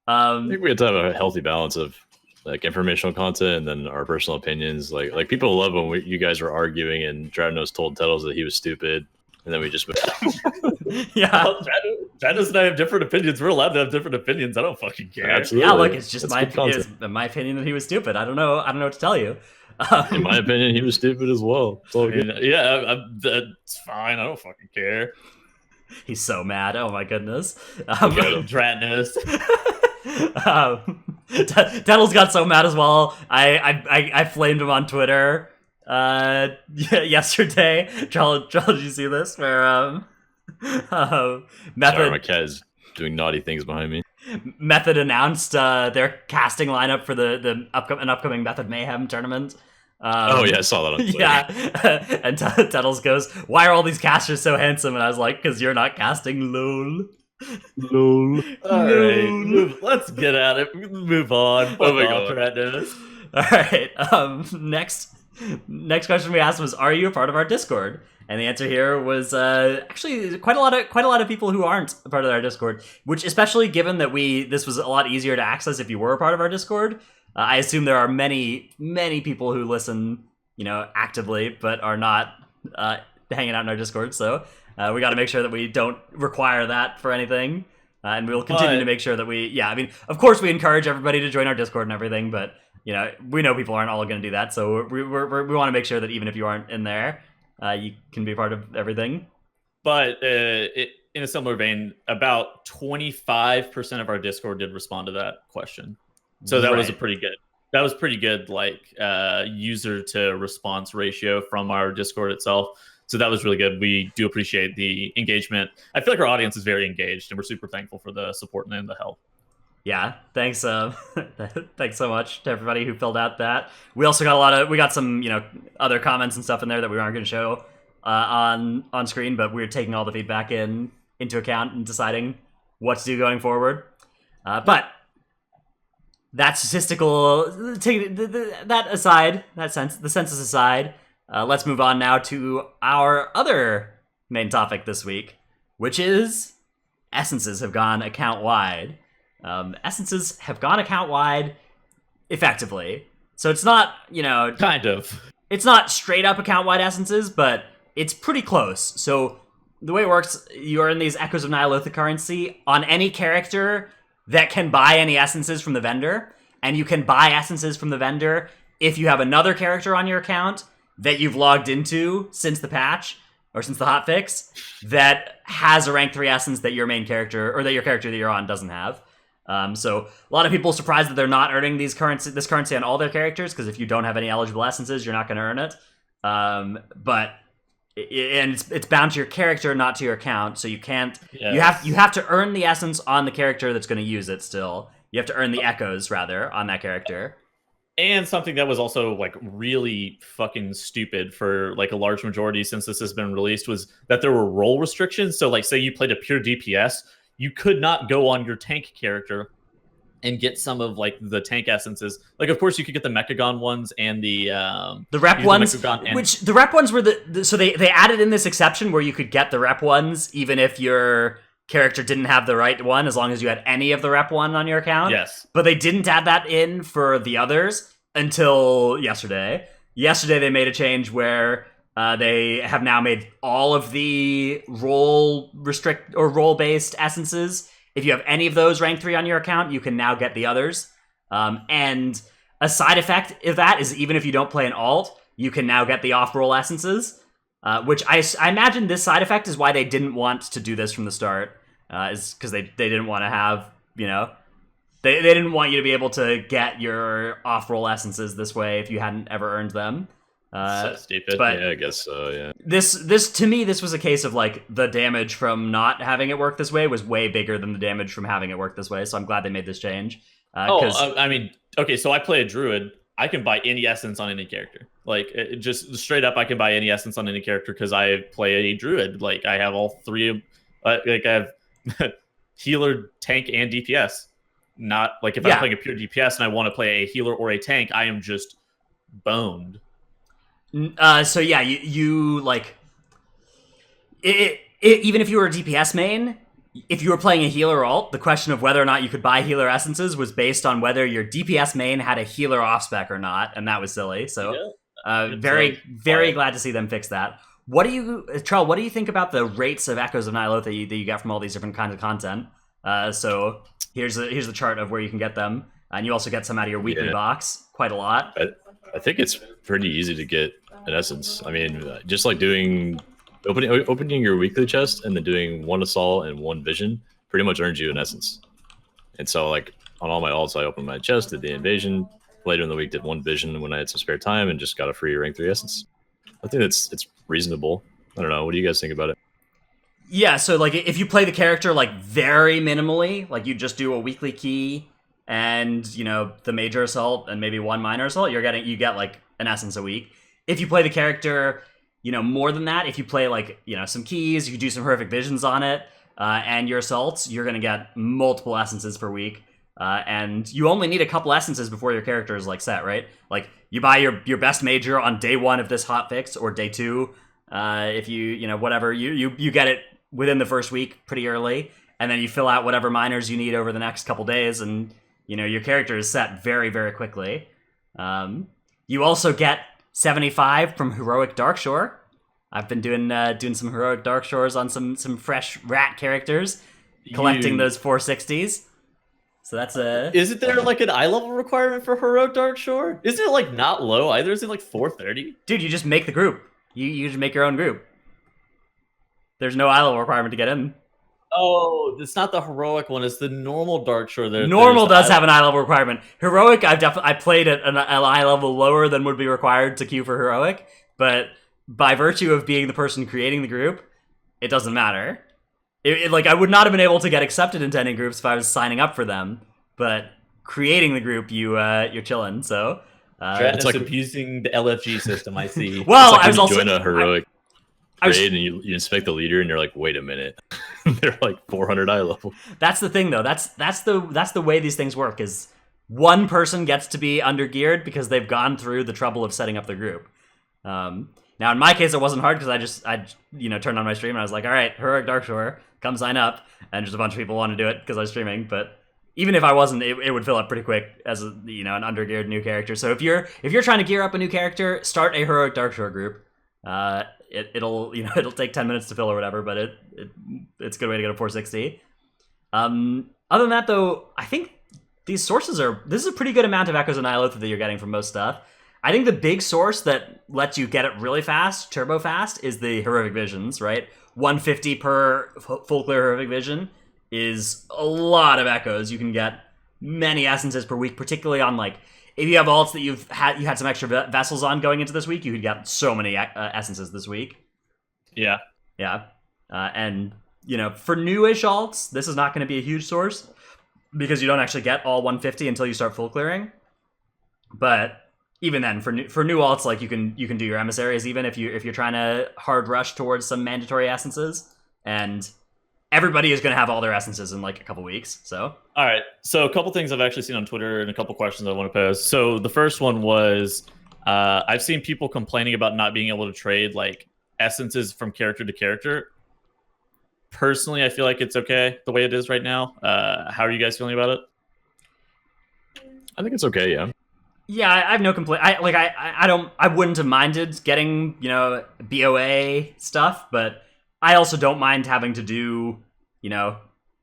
I think we have to have a healthy balance of like informational content and then our personal opinions. Like people love when you guys are arguing and Dranos told Tettles that he was stupid. And then we just yeah. Well, Dranos and I have different opinions. We're allowed to have different opinions. I don't fucking care. Absolutely. Yeah, look, it's just my opinion that he was stupid. I don't know what to tell you. In my opinion, he was stupid as well. It's all good. Yeah, it's fine. I don't fucking care. He's so mad. Oh my goodness. Dranos. Tettles got so mad as well. I flamed him on Twitter yesterday. Joel, did you see this? Where Method. Sorry, my cat is doing naughty things behind me. Method announced their casting lineup for an upcoming Method Mayhem tournament. Oh yeah, I saw that on Twitter. Yeah, and Tettles goes, "Why are all these casters so handsome?" And I was like, "Because you're not casting, lol." Lol. All right, let's get at it. Move on. Oh my god. All right. Next question we asked was, "Are you a part of our Discord?" And the answer here was actually quite a lot of people who aren't a part of our Discord. Which, especially given that this was a lot easier to access if you were a part of our Discord. I assume there are many people who listen, actively, but are not hanging out in our Discord. So we got to make sure that we don't require that for anything, and we will continue to make sure that we. Yeah, I mean, of course, we encourage everybody to join our Discord and everything, but we know people aren't all going to do that. So we want to make sure that even if you aren't in there, you can be part of everything. But in a similar vein, about 25% of our Discord did respond to that question. So that was pretty good like user to response ratio from our Discord itself. So that was really good. We do appreciate the engagement. I feel like our audience is very engaged, and we're super thankful for the support and the help. Yeah, thanks. Thanks so much to everybody who filled out that. We also got some other comments and stuff in there that we aren't going to show on screen, but we're taking all the feedback into account and deciding what to do going forward. But that the census aside, let's move on now to our other main topic this week, which is essences have gone account-wide. Essences have gone account-wide effectively. So it's not, kind of. It's not straight-up account-wide essences, but it's pretty close. So the way it works, you're in these Echoes of Nihilothik currency on any character that can buy any essences from the vendor, and you can buy essences from the vendor if you have another character on your account that you've logged into since the patch, or since the hotfix, that has a rank 3 essence that your main character, or that your character that you're on doesn't have. So a lot of people are surprised that they're not earning this currency on all their characters, because if you don't have any eligible essences, you're not going to earn it. But it's bound to your character, not to your account, so you can't. Yes. You have to earn the essence on the character that's going to use it still, You have to earn the echoes rather on that character. And something that was also like really fucking stupid for like a large majority since this has been released was that there were role restrictions. So like say you played a pure DPS, you could not go on your tank character and get some of like the tank essences. Like of course you could get the Mechagon ones and the rep ones, and which the rep ones were so they added in this exception where you could get the rep ones even if your character didn't have the right one, as long as you had any of the rep one on your account. Yes. But they didn't add that in for the others until yesterday. Yesterday they made a change where they have now made all of the role-based essences. If you have any of those rank 3 on your account, you can now get the others. And a side effect of that is even if you don't play an alt, you can now get the off-roll essences. Which I imagine this side effect is why they didn't want to do this from the start. Is because they didn't want to have, they didn't want you to be able to get your off-roll essences this way if you hadn't ever earned them. So stupid. But Yeah, I guess so, yeah. This to me, this was a case of like the damage from not having it work this way was way bigger than the damage from having it work this way. So I'm glad they made this change. I mean, okay, so I play a druid. I can buy any essence on any character. Like just straight up, I can buy any essence on any character because I play a druid. Like I have all three. Like I have healer, tank, and DPS. Not like if I'm playing a pure DPS and I want to play a healer or a tank, I am just boned. So yeah, you like even if you were a DPS main, if you were playing a healer alt, the question of whether or not you could buy healer essences was based on whether your DPS main had a healer off spec or not, and that was silly. So very glad to see them fix that. Charles, what do you think about the rates of Echoes of Nyloth that you get from all these different kinds of content? So here's the chart of where you can get them, and you also get some out of your weekly box, quite a lot. I think it's pretty easy to get an essence. I mean, just like opening your weekly chest and then doing 1 assault and 1 vision pretty much earns you an essence. And so like on all my alts, I opened my chest, did the invasion, later in the week did 1 vision when I had some spare time and just got a free rank 3 essence. I think it's reasonable. I don't know. What do you guys think about it? Yeah, so like if you play the character like very minimally, like you just do a weekly key and the major assault and maybe 1 minor assault, you get like an essence a week. If you play the character, more than that, if you play like some keys, you do some horrific visions on it, and your assaults, you're gonna get multiple essences per week. And you only need a couple essences before your character is like set, right? Like you buy your best major on day 1 of this hotfix or day 2. If you whatever you get it within the first week pretty early, and then you fill out whatever minors you need over the next couple days, and your character is set very, very quickly. You also get 75 from Heroic Darkshore. I've been doing some Heroic Darkshores on some fresh rat characters, collecting those 460s. So that's Isn't there like an eye level requirement for Heroic Darkshore? Isn't it like not low either? Is it like 430? Dude, you just make the group. You just make your own group. There's no eye level requirement to get in. Oh, it's not the heroic one. It's the normal Darkshore. Normal does have an eye level requirement. Heroic, I played at an eye level lower than would be required to queue for heroic, but by virtue of being the person creating the group, it doesn't matter. Like I would not have been able to get accepted into any groups if I was signing up for them, but creating the group, you're chilling. So it's like abusing the LFG system. I see. Well, like I was also join a heroic. Raid and you inspect the leader and you're like, wait a minute, they're like 400 eye level. That's the thing though. That's the way these things work. Is one person gets to be undergeared because they've gone through the trouble of setting up the group. Now in my case, it wasn't hard because I turned on my stream and I was like, all right, Heroic Darkshore, come sign up, and just a bunch of people want to do it because I was streaming. But even if I wasn't, it would fill up pretty quick as an undergeared new character. So if you're trying to gear up a new character, start a Heroic Darkshore group. It'll take 10 minutes to fill or whatever, but it's a good way to get a 460. Other than that though, I think these sources this is a pretty good amount of Echoes of Nyloth that you're getting from most stuff. I think the big source that lets you get it really fast, turbo fast, is the Heroic Visions, right? 150 per full clear Heroic Vision is a lot of Echoes. You can get many essences per week, particularly on like if you have alts that you had some extra vessels on going into this week, you could get so many essences this week. Yeah. And for newish alts, this is not going to be a huge source. because you don't actually get all 150 until you start full clearing. But even then, for new alts, like you can do your emissaries even if you're trying to hard rush towards some mandatory essences, and everybody is going to have all their essences in like a couple weeks. So all right, so a couple things I've actually seen on Twitter and a couple questions I want to pose. So the first one was I've seen people complaining about not being able to trade like essences from character to character. Personally, I feel like it's okay the way it is right now. How are you guys feeling about it? I think it's okay. Yeah. yeah, I have no complaint. I wouldn't have minded getting BOA stuff, but I also don't mind having to do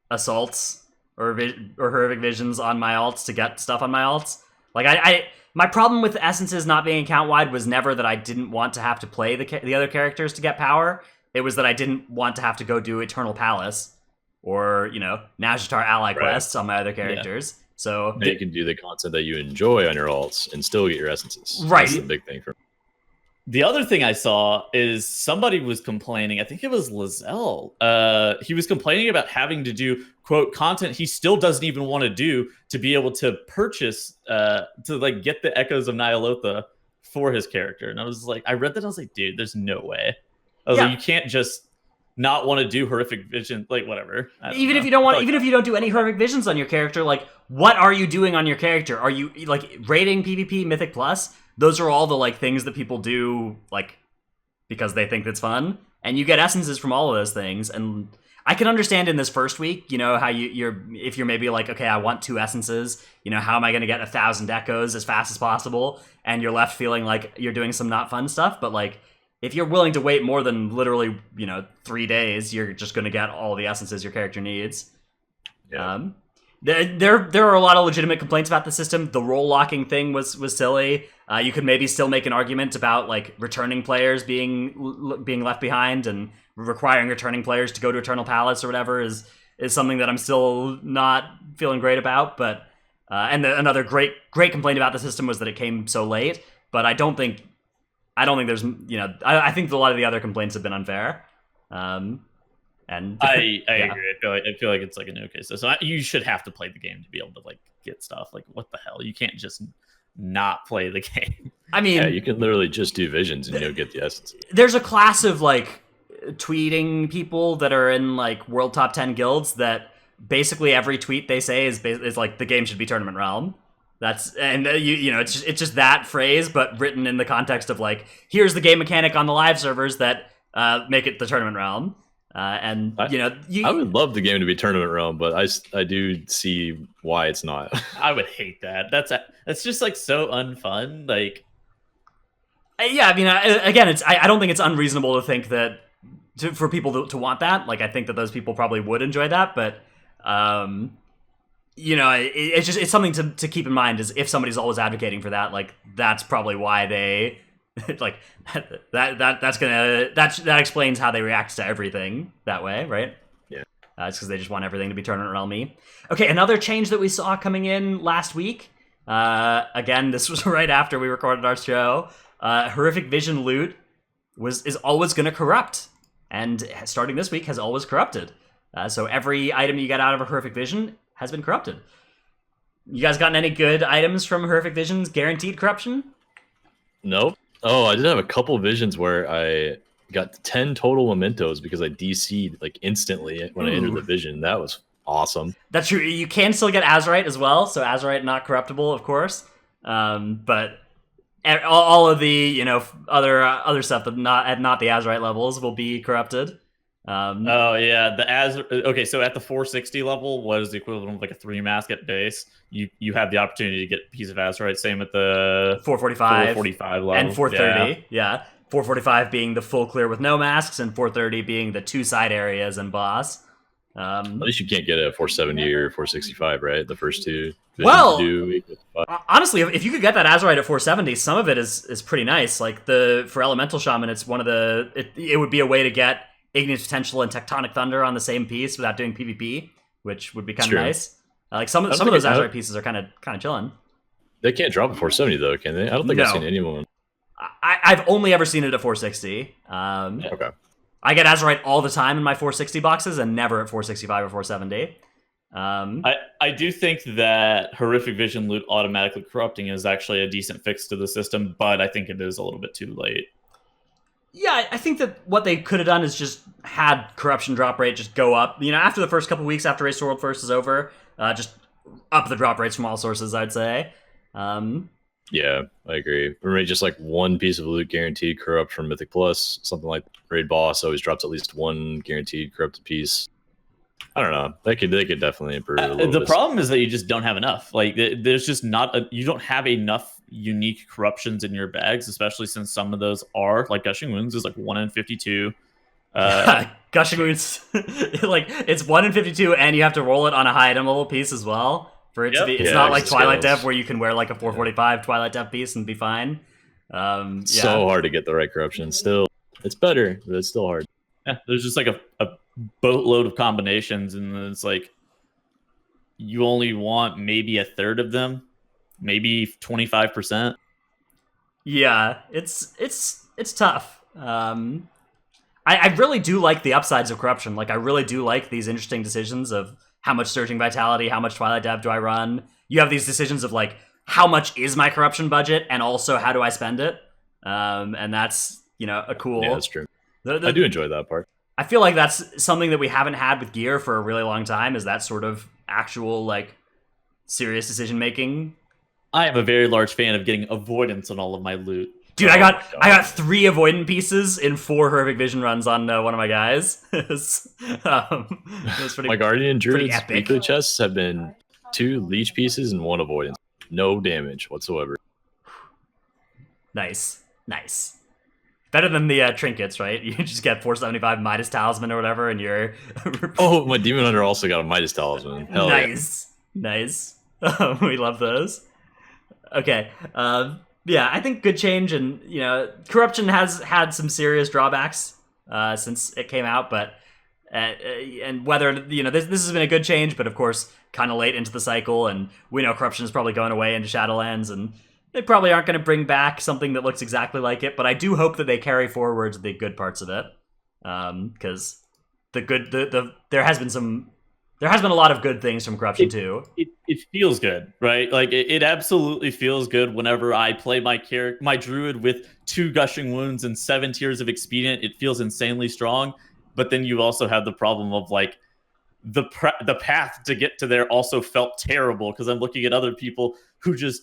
assaults or horrific visions on my alts to get stuff on my alts. Like my problem with essences not being account wide was never that I didn't want to have to play the other characters to get power. It was that I didn't want to have to go do Eternal Palace or Nazjatar ally quests on my other characters. Yeah. So you can do the content that you enjoy on your alts and still get your essences. Right. That's the big thing for me. The other thing I saw is somebody was complaining. I think it was Lizelle. He was complaining about having to do quote content he still doesn't even want to do to be able to purchase to like get the Echoes of Nyalotha for his character. And I was like, I read that, I was like, dude, there's no way. I was like, you can't just not want to do horrific vision, like whatever. Even if you don't want, even if you don't do any horrific visions on your character, like what are you doing on your character? Are you like raiding PvP Mythic Plus? Those are all the like things that people do like because they think that's fun, and you get essences from all of those things. And I can understand in this first week, how you're if you're maybe like, okay, I want 2 essences. How am I going to get 1,000 echoes as fast as possible? And you're left feeling like you're doing some not fun stuff, but like. If you're willing to wait more than literally, 3 days, you're just going to get all the essences your character needs. Yeah. There are a lot of legitimate complaints about the system. The role locking thing was silly. You could maybe still make an argument about like returning players being left behind and requiring returning players to go to Eternal Palace or whatever is something that I'm still not feeling great about. But another great complaint about the system was that it came so late. But I don't think there's, I think a lot of the other complaints have been unfair. And I agree. I feel like it's like an okay system. You should have to play the game to be able to like get stuff. Like what the hell? You can't just not play the game. I mean, yeah, you can literally just do visions and you'll get the essence. There's a class of like tweeting people that are in like world top 10 guilds that basically every tweet they say is like the game should be tournament realm. It's just that phrase, but written in the context of like, here's the game mechanic on the live servers that make it the tournament realm. I would love the game to be tournament realm, but I do see why it's not. I would hate that. That's just like so unfun. Like, yeah, I mean, again, I don't think it's unreasonable to think that for people to want that. Like, I think that those people probably would enjoy that, but. It's something to keep in mind is if somebody's always advocating for that, like that's probably why they like that explains how they react to everything that way, right? Yeah, it's because they just want everything to be tournament realm-y. Okay, another change that we saw coming in last week. Again, this was right after we recorded our show. Horrific Vision loot is always going to corrupt, and starting this week has always corrupted. So every item you get out of a Horrific Vision has been corrupted. You guys gotten any good items from Horrific Visions guaranteed corruption? Nope. Oh, I did have a couple visions where I got 10 total mementos because I DC'd like instantly when I entered the vision. That was awesome. That's true. You can still get Azurite as well, so Azurite not corruptible, of course. But all of the other stuff that not the Azurite levels will be corrupted. Okay, so at the 460 level, what is the equivalent of like a 3 mask at base? You have the opportunity to get a piece of Azurite. Same at the 445 level and 430. Yeah. 445 being the full clear with no masks, and 430 being the 2 side areas and boss. At least you can't get a 470 or 465, right? The first 2. Well, honestly, if you could get that Azurite at 470, some of it is pretty nice. Like for Elemental Shaman, it's one of it would be a way to get Igneous Potential and Tectonic Thunder on the same piece without doing PvP, which would be kind of nice. Like some of those Azurite pieces are kind of chilling. They can't drop at 470 though, can they? I don't think I've seen anyone. I've only ever seen it at 460. Okay. I get Azurite all the time in my 460 boxes and never at 465 or 470. I do think that horrific vision loot automatically corrupting is actually a decent fix to the system, but I think it is a little bit too late. Yeah, I think that what they could have done is just had corruption drop rate just go up. After the first couple weeks after Race to World First is over, just up the drop rates from all sources, I'd say. Yeah, I agree. Or maybe just like one piece of loot guaranteed corrupt from Mythic Plus, something like Raid Boss always drops at least one guaranteed corrupted piece. I don't know. They could definitely improve a little The bit. problem is that you just don't have enough. Like, there's just you don't have enough unique corruptions in your bags, especially since some of those are like Gushing Wounds is like 1 in 52. Gushing Wounds, like it's 1 in 52, and you have to roll it on a high item level piece as well for it to be. It's not like Twilight Dev where you can wear like a 445 Twilight Dev piece and be fine. So hard to get the right corruption. Still, it's better, but it's still hard. Yeah, there's just like a boatload of combinations, and it's like you only want maybe a third of them, maybe 25%. Yeah, it's tough. I really do like the upsides of corruption. Like, I really do like these interesting decisions of how much Surging Vitality, how much Twilight Dev do I run. You have these decisions of like, how much is my corruption budget, and also how do I spend it? And that's a cool. Yeah, that's true. I do enjoy that part. I feel like that's something that we haven't had with gear for a really long time. Is that sort of actual like serious decision making? I am a very large fan of getting avoidance on all of my loot. Dude, I got 3 avoidant pieces in 4 horrific vision runs on one of my guys. It was pretty, my Guardian Druid's epic. weekly chests have been 2 leech pieces and 1 avoidance. No damage whatsoever. Nice. Better than the trinkets, right? You just get 475 Midas Talisman or whatever, and you're... Oh, my Demon Hunter also got a Midas Talisman. Hell nice. We love those. Okay. Yeah, I think good change, and corruption has had some serious drawbacks since it came out, but and whether this has been a good change, but of course kind of late into the cycle, and we know corruption is probably going away into Shadowlands, and they probably aren't going to bring back something that looks exactly like it. But I do hope that they carry forward the good parts of it, because there has been a lot of good things from corruption too. It feels good, right? Like it absolutely feels good whenever I play my druid with 2 gushing wounds and 7 tiers of expedient. It feels insanely strong, but then you also have the problem of like the path to get to there also felt terrible because I'm looking at other people who just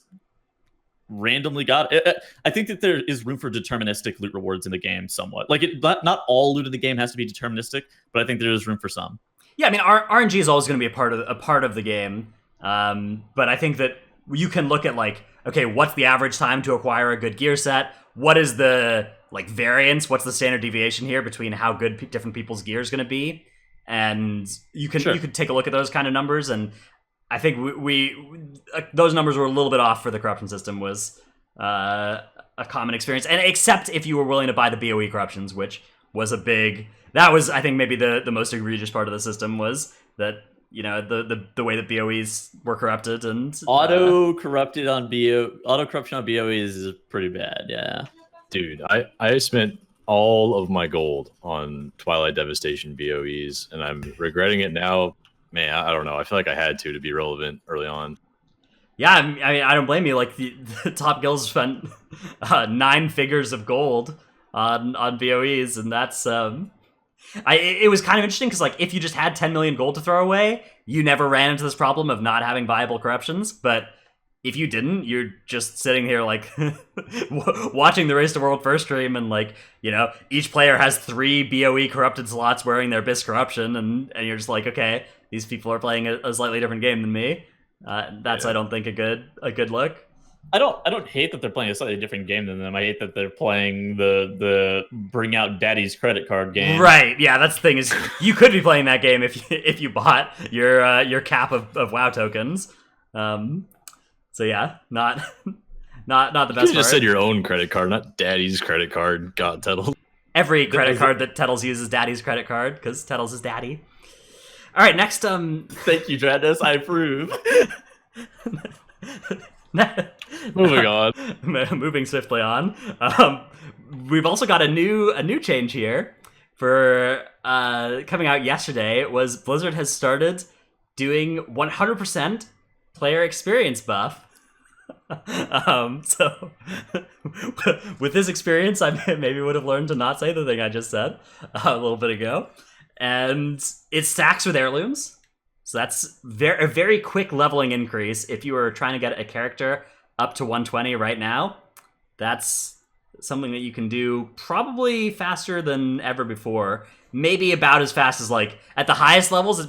randomly got it. I think that there is room for deterministic loot rewards in the game somewhat. Like not all loot in the game has to be deterministic, but I think there is room for some. Yeah, I mean, RNG is always going to be a part of the game, but I think that you can look at like, okay, what's the average time to acquire a good gear set? What is the like variance? What's the standard deviation here between how good different people's gear is going to be? And you could take a look at those kind of numbers, and I think we those numbers were a little bit off for the corruption system. Was a common experience, and except if you were willing to buy the BOE corruptions, which was that was, I think, maybe the most egregious part of the system was that, the way that BOEs were corrupted and auto corruption on BOEs is pretty bad. Yeah, dude, I spent all of my gold on Twilight Devastation BOEs, and I'm regretting it now. Man, I don't know. I feel like I had to be relevant early on. Yeah, I mean, I don't blame you. Like the top guilds spent 9 figures of gold on BOEs, and that's it was kind of interesting because like if you just had 10 million gold to throw away, you never ran into this problem of not having viable corruptions. But if you didn't, you're just sitting here like watching the Race to World First stream, and like each player has 3 BOE corrupted slots wearing their BIS corruption, and you're just like, okay, these people are playing a slightly different game than me. That's I don't think a good look. I don't hate that they're playing a slightly different game than them. I hate that they're playing the bring out daddy's credit card game. Right. Yeah, that's the thing is you could be playing that game if you bought your cap of WoW tokens. So yeah, not the best part. You just said your own credit card, not daddy's credit card. God, Tettles. Every credit card that Tettles uses daddy's credit card because Tettles is daddy. All right, next. Thank you, Dradus. I approve. Moving on. Moving swiftly on. We've also got a new change here for coming out yesterday. It was Blizzard has started doing 100% player experience buff. So with this experience, I maybe would have learned to not say the thing I just said a little bit ago. And it stacks with heirlooms. So that's a very quick leveling increase. If you were trying to get a character up to 120 right now, that's something that you can do probably faster than ever before. Maybe about as fast as, like, at the highest levels,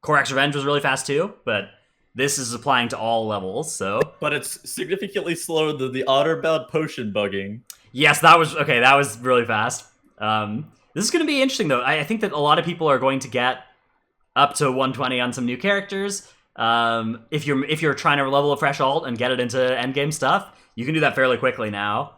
Korak's Revenge was really fast too, but this is applying to all levels, so. But it's significantly slower than the Otterbound potion bugging. Yes, that was really fast. This is going to be interesting, though. I think that a lot of people are going to get up to 120 on some new characters. If you're trying to level a fresh alt and get it into endgame stuff, you can do that fairly quickly now.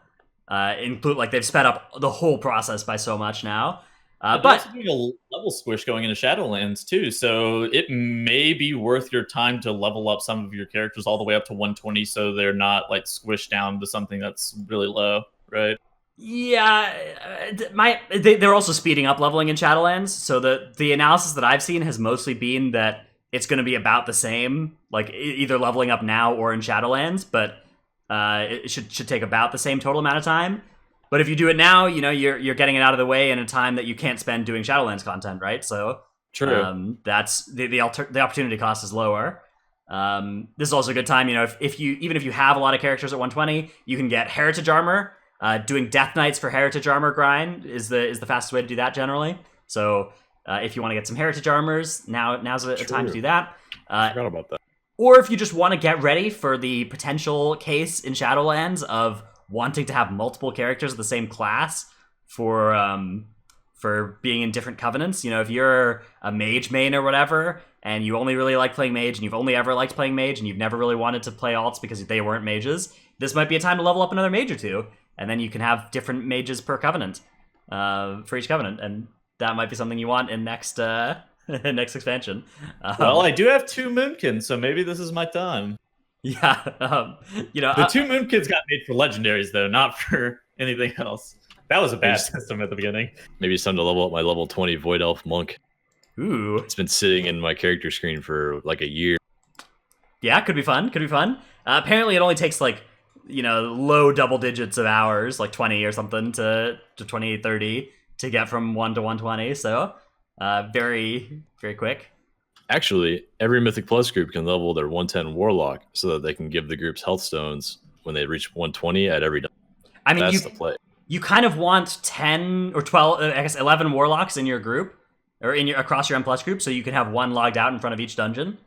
They've sped up the whole process by so much now. But also doing a level squish going into Shadowlands too, so it may be worth your time to level up some of your characters all the way up to 120, so they're not like squished down to something that's really low, right? Yeah, they're also speeding up leveling in Shadowlands. So the analysis that I've seen has mostly been that it's going to be about the same, like either leveling up now or in Shadowlands, but it should take about the same total amount of time. But if you do it now, you're getting it out of the way in a time that you can't spend doing Shadowlands content, right? So true. That's the opportunity cost is lower. This is also a good time, if you have a lot of characters at 120, you can get Heritage Armor. Doing Death Knights for Heritage Armor grind is the fastest way to do that generally. So if you want to get some Heritage Armors, now's a time to do that. I forgot about that. Or if you just want to get ready for the potential case in Shadowlands of wanting to have multiple characters of the same class for being in different covenants. If you're a mage main or whatever, and you only really like playing mage, and you've only ever liked playing mage, and you've never really wanted to play alts because they weren't mages, this might be a time to level up another mage or two, and then you can have different mages per covenant for each covenant, and that might be something you want in next next expansion. Well, I do have 2 Moonkins, so maybe this is my time. Yeah, the 2 Moonkins got made for legendaries, though, not for anything else. That was a bad system at the beginning. Maybe it's time to level up my level 20 Void Elf Monk. Ooh. It's been sitting in my character screen for like a year. Yeah, could be fun. Apparently it only takes low double digits of hours, like 20 or something to 20, 30 to get from 1 to 120. So very, very quick. Actually, every Mythic Plus group can level their 110 Warlock so that they can give the groups health stones when they reach 120 at every. I mean, that's the play. You kind of want 10 or 12, 11 Warlocks in your group or across your M Plus group, so you can have one logged out in front of each dungeon.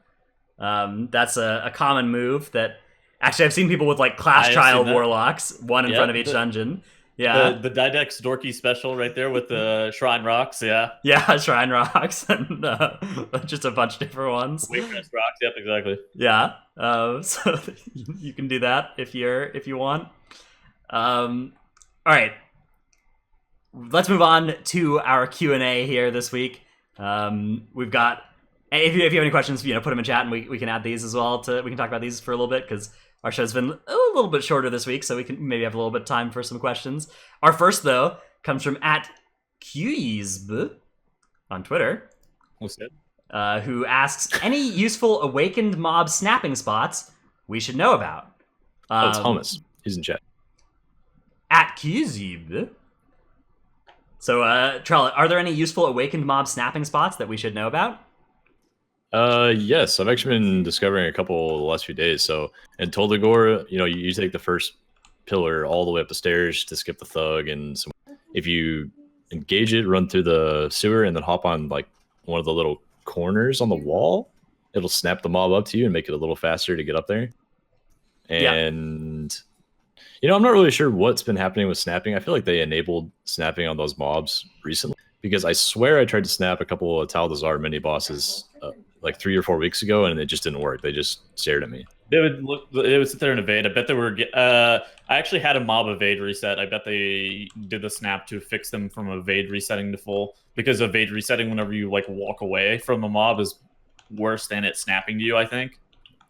That's a common move that actually I've seen people with class trial Warlocks, one in front of each dungeon. Yeah, the Didex Dorky special right there with the Shrine Rocks. Yeah, Shrine Rocks and just a bunch of different ones. Waycrest Rocks. Yep, exactly. Yeah, so you can do that if you want. All right, let's move on to our Q&A here this week. We've got, if you have any questions, put them in chat and we can add these as well. We can talk about these for a little bit because our show's been a little bit shorter this week, so we can maybe have a little bit of time for some questions. Our first, though, comes from @Qyzb on Twitter. What's good? Who asks, any useful awakened mob snapping spots we should know about? It's Thomas. He's in chat. @Qyzb. So, Trell, are there any useful awakened mob snapping spots that we should know about? Yes, I've actually been discovering a couple the last few days. So in Toldagor, you take the first pillar all the way up the stairs to skip the thug, and so if you engage it, run through the sewer, and then hop on one of the little corners on the wall, it'll snap the mob up to you and make it a little faster to get up there. And I'm not really sure what's been happening with snapping. I feel like they enabled snapping on those mobs recently, because I swear I tried to snap a couple of Taldazar mini bosses 3 or 4 weeks ago, and it just didn't work. They just stared at me. They would sit there and evade. I bet they were. I actually had a mob evade reset. I bet they did the snap to fix them from evade resetting to full, because evade resetting whenever you walk away from a mob is worse than it snapping to you, I think.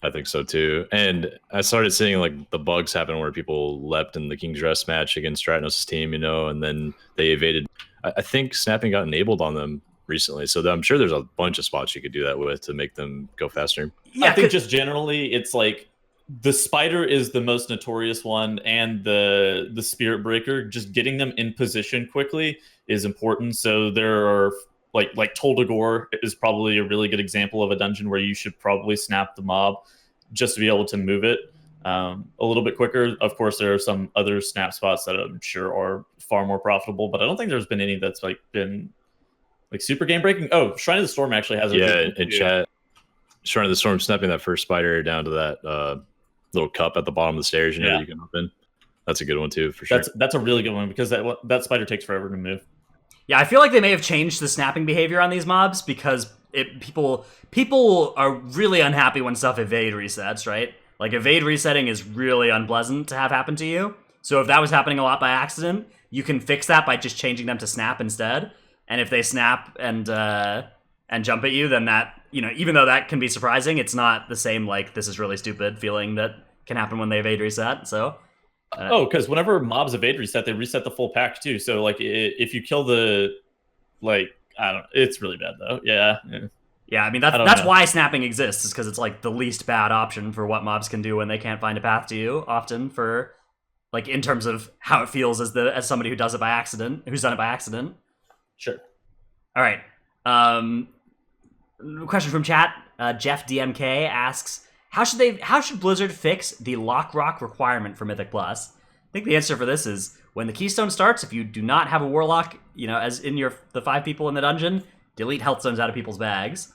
I think so too. And I started seeing the bugs happen where people leapt in the King's Rest match against Stratnos' team, and then they evaded. I think snapping got enabled on them recently. So I'm sure there's a bunch of spots you could do that with to make them go faster. I think just generally, it's like the spider is the most notorious one, and the spirit breaker. Just getting them in position quickly is important. So there are like Toldagor is probably a really good example of a dungeon where you should probably snap the mob just to be able to move it a little bit quicker. Of course, there are some other snap spots that I'm sure are far more profitable, but I don't think there's been any that's like been like super game breaking. Oh, Shrine of the Storm actually has a in chat. Shrine of the Storm snapping that first spider down to that little cup at the bottom of the stairs. You can open. That's a good one too, for sure. That's a really good one because that spider takes forever to move. Yeah, I feel like they may have changed the snapping behavior on these mobs because people are really unhappy when stuff evade resets, right? Like evade resetting is really unpleasant to have happen to you. So if that was happening a lot by accident, you can fix that by just changing them to snap instead. And if they snap and jump at you, then that, even though that can be surprising, it's not the same like this is really stupid feeling that can happen when they evade reset. So because whenever mobs evade reset, they reset the full pack too. So like if you kill it's really bad though. Yeah. I mean that's why snapping exists, is because it's like the least bad option for what mobs can do when they can't find a path to you. Often for like in terms of how it feels as somebody who's done it by accident. Sure. All right. Question from chat. Jeff DMK asks, How should Blizzard fix the lock rock requirement for Mythic Plus? I think the answer for this is when the Keystone starts, if you do not have a Warlock, as in the 5 people in the dungeon, delete health stones out of people's bags.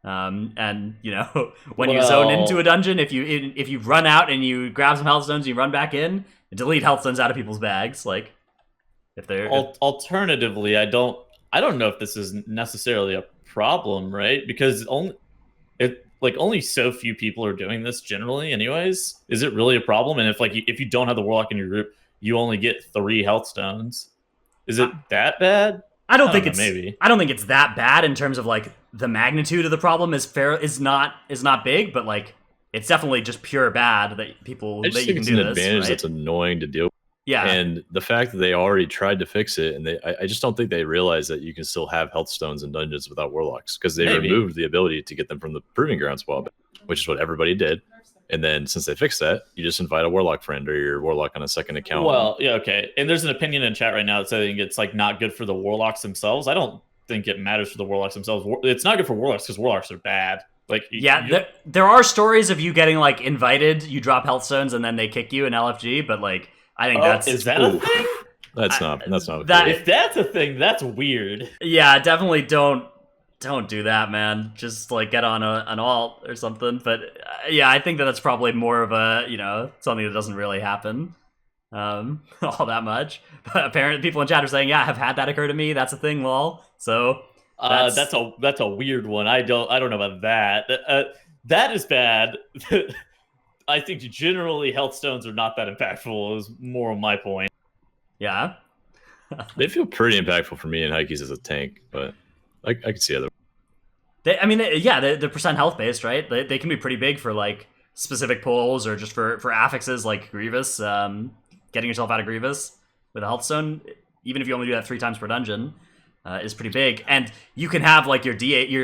When you zone into a dungeon, if you run out and you grab some health stones, and you run back in, delete health stones out of people's bags. Like if they're alternatively, I don't know if this is necessarily a problem, right? Because only so few people are doing this generally anyways. Is it really a problem? And if you don't have the Warlock in your group, you only get 3 health stones. Is it that bad? I don't think it's that bad in terms of like the magnitude of the problem is not big, but like it's definitely just pure bad that you can do this. It's an advantage that's annoying to deal with. Yeah. And the fact that they already tried to fix it, and I just don't think they realize that you can still have health stones in dungeons without warlocks, because they removed the ability to get them from the proving grounds while back, which is what everybody did. And then since they fixed that, you just invite a warlock friend or your warlock on a second account. Well, yeah, okay. And there's an opinion in chat right now that's saying it's like not good for the warlocks themselves. I don't think it matters for the warlocks themselves. It's not good for warlocks because warlocks are bad. Like there are stories of you getting like invited, you drop health stones, and then they kick you in LFG, but like I think is that a thing? That's not if that's a thing, that's weird. Yeah, definitely don't do that, man. Just like get on an alt or something. But yeah, I think that's probably more of a something that doesn't really happen all that much. But apparently, people in chat are saying, yeah, I've had that occur to me. That's a thing, lol. So that's a weird one. I don't know about that. That is bad. I think generally health stones are not that impactful is more of my point. Yeah. They feel pretty impactful for me in Hikes as a tank, but I can see other. They're percent health based, right? They can be pretty big for like specific pulls or just for affixes like Grievous, getting yourself out of Grievous with a health stone, even if you only do that 3 times per dungeon, is pretty big. And you can have like your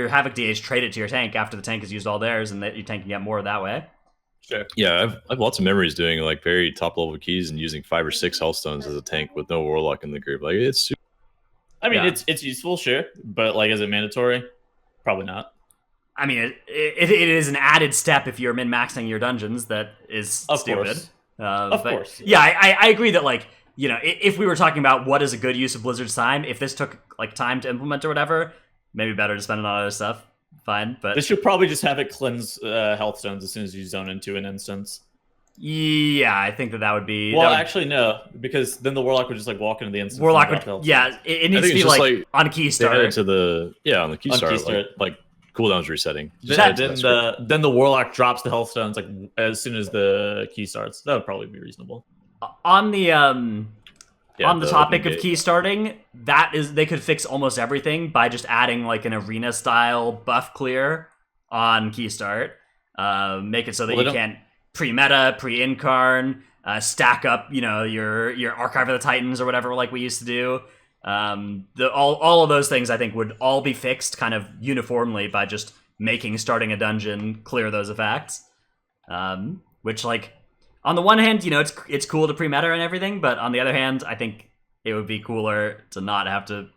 Havoc DH trade it to your tank after the tank has used all theirs, and that your tank can get more that way. Sure. Yeah, I've lots of memories doing like very top level keys and using 5 or 6 health stones as a tank with no warlock in the group. Like it's super. I mean, it's useful, sure, but like, is it mandatory? Probably not. I mean, it is an added step if you're min-maxing your dungeons. That is stupid. Of course. Yeah, I agree that like if we were talking about what is a good use of Blizzard's time, if this took like time to implement or whatever, maybe better to spend it on other stuff. Fine, but they should probably just have it cleanse health stones as soon as you zone into an instance. Yeah, I think that would be. Well, actually, no, because then the warlock would just like walk into the instance. Warlock would, yeah, it needs to be like on key start. On the key start, like cooldowns resetting. Then the warlock drops the health stones like as soon as the key starts. That would probably be reasonable. On the topic of key starting, they could fix almost everything by just adding like an arena style buff clear on key start. Make it so that you can pre-meta, pre-incarn, stack up, your Archive of the Titans or whatever like we used to do. All of those things I think would all be fixed kind of uniformly by just making starting a dungeon clear those effects. Which, like, on the one hand, it's cool to pre-meta and everything, but on the other hand, I think it would be cooler to not have to,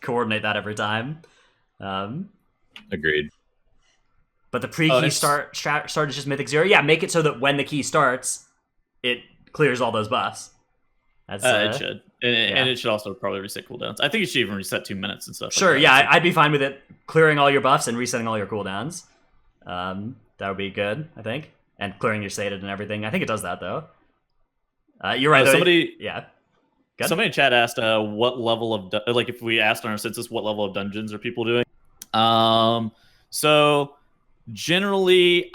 coordinate that every time. Agreed. But the pre-key start is just Mythic 0. Yeah, make it so that when the key starts, it clears all those buffs. It should. And it should also probably reset cooldowns. I think it should even reset 2 minutes and stuff. Sure, like yeah, I'd be fine with it clearing all your buffs and resetting all your cooldowns. That would be good, I think. And clearing your sated and everything. I think it does that, though. You're right. Yeah. Good. Somebody in chat asked what level of... if we asked on our census what level of dungeons are people doing. So generally,